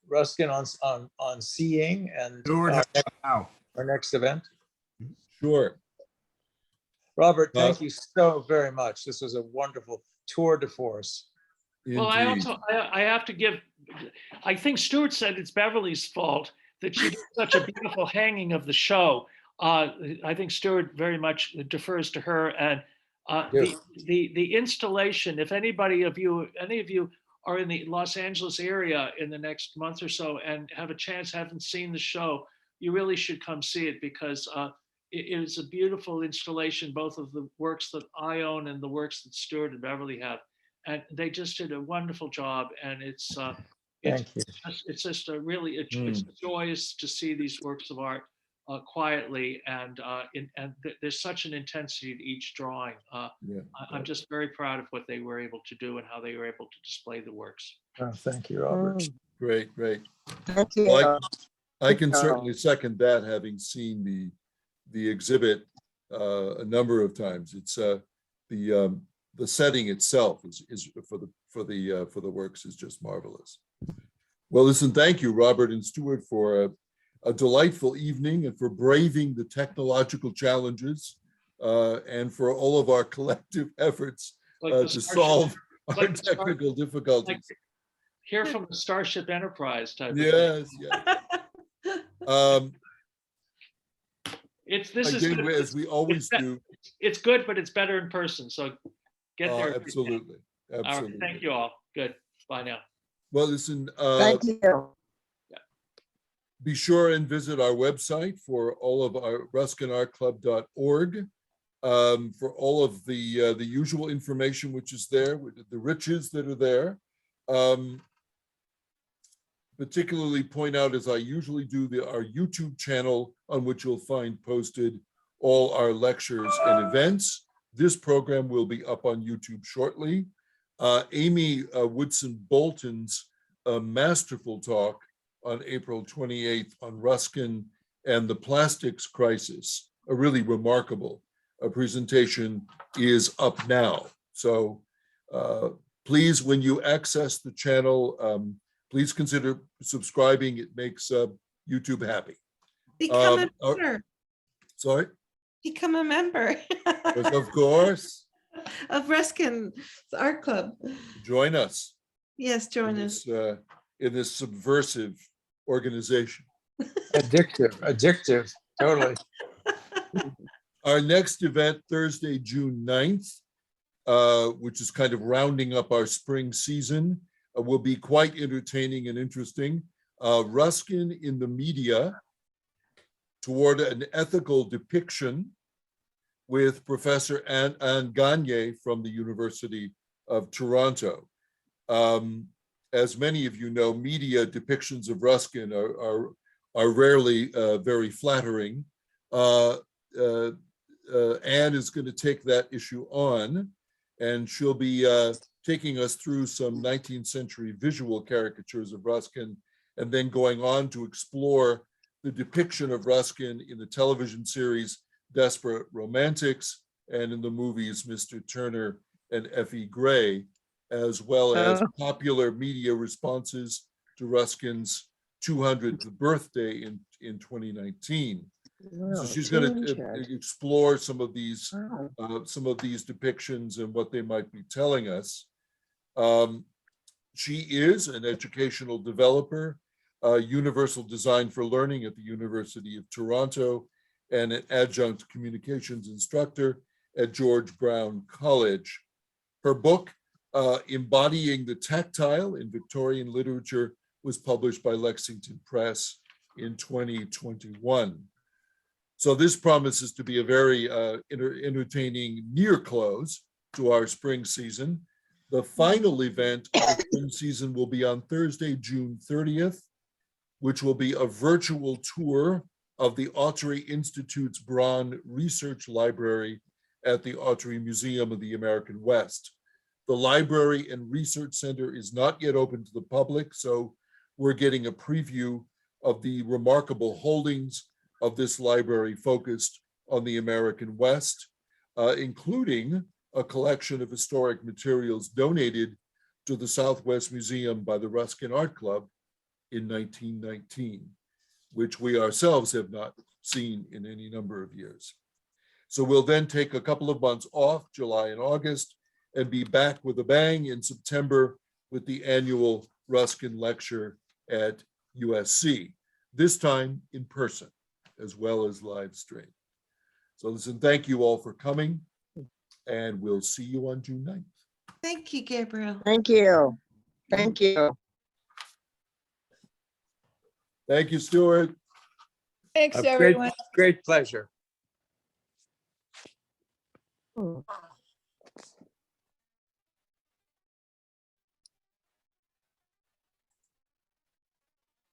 Ruskin on seeing and our next event? Sure. Robert, thank you so very much. This was a wonderful tour de force. Well, Indeed. I have to give, I think Stuart said it's Beverly's fault that she did such a beautiful hanging of the show. I think Stuart very much defers to her, and Yes. the installation, if any of you are in the Los Angeles area in the next month or so and have a chance, haven't seen the show, you really should come see it, because it is a beautiful installation, both of the works that I own and the works that Stuart and Beverly have. And they just did a wonderful job. And it's just a really, it's joyous to see these works of art quietly, and there's such an intensity to each drawing. I'm just very proud of what they were able to do and how they were able to display the works. Thank you, Robert. Great. Thank you. Well, I can certainly second that, having seen the exhibit a number of times. It's the setting itself is for the works is just marvelous. Well, listen, thank you, Robert and Stuart, for a delightful evening, and for braving the technological challenges, and for all of our collective efforts to solve our technical difficulties. Hear from the Starship Enterprise type. Yes. This is Again, good. as we always do. It's good, but it's better in person. So get there. Absolutely. All right, thank you all. Good. Bye now. Well, listen. Thank you. Be sure and visit our website for all of our ruskinartclub.org for all of the usual information which is there, with the riches that are there. Particularly point out, as I usually do, our YouTube channel, on which you'll find posted all our lectures and events. This program will be up on YouTube shortly. Amy Woodson Bolton's masterful talk on April 28th on Ruskin and the plastics crisis, a really remarkable presentation, is up now. So please, when you access the channel, please consider subscribing. It makes YouTube happy. Become a member. Sorry? Become a member. Yes, of course. Of Ruskin Art Club. Join us. Yes, join us. In this subversive organization. Addictive, totally. Our next event, Thursday, June 9th, which is kind of rounding up our spring season, will be quite entertaining and interesting. Ruskin in the Media, toward an ethical depiction, with Professor Anne Gagne from the University of Toronto. As many of you know, media depictions of Ruskin are rarely very flattering. Anne is going to take that issue on, and she'll be taking us through some 19th century visual caricatures of Ruskin, and then going on to explore the depiction of Ruskin in the television series Desperate Romantics, and in the movies Mr. Turner and F.E. Gray, as well as popular media responses to Ruskin's 200th birthday in 2019. So she's going to explore some of these depictions and what they might be telling us. She is an educational developer, Universal Design for Learning at the University of Toronto, and an adjunct communications instructor at George Brown College. Her book, Embodying the Tactile in Victorian Literature, was published by Lexington Press in 2021. So this promises to be a very entertaining near close to our spring season. The final event of the spring season will be on Thursday, June 30th, which will be a virtual tour of the Autry Institute's Braun Research Library at the Autry Museum of the American West. The library and research center is not yet open to the public, so we're getting a preview of the remarkable holdings of this library focused on the American West, including a collection of historic materials donated to the Southwest Museum by the Ruskin Art Club in 1919, which we ourselves have not seen in any number of years. So we'll then take a couple of months off, July and August, and be back with a bang in September with the annual Ruskin Lecture at USC, this time in person, as well as live stream. So listen, thank you all for coming, and we'll see you on June 9th. Thank you, Gabriel. Thank you. Thank you. Thank you, Stuart. Thanks, A great, everyone. great pleasure. Hmm.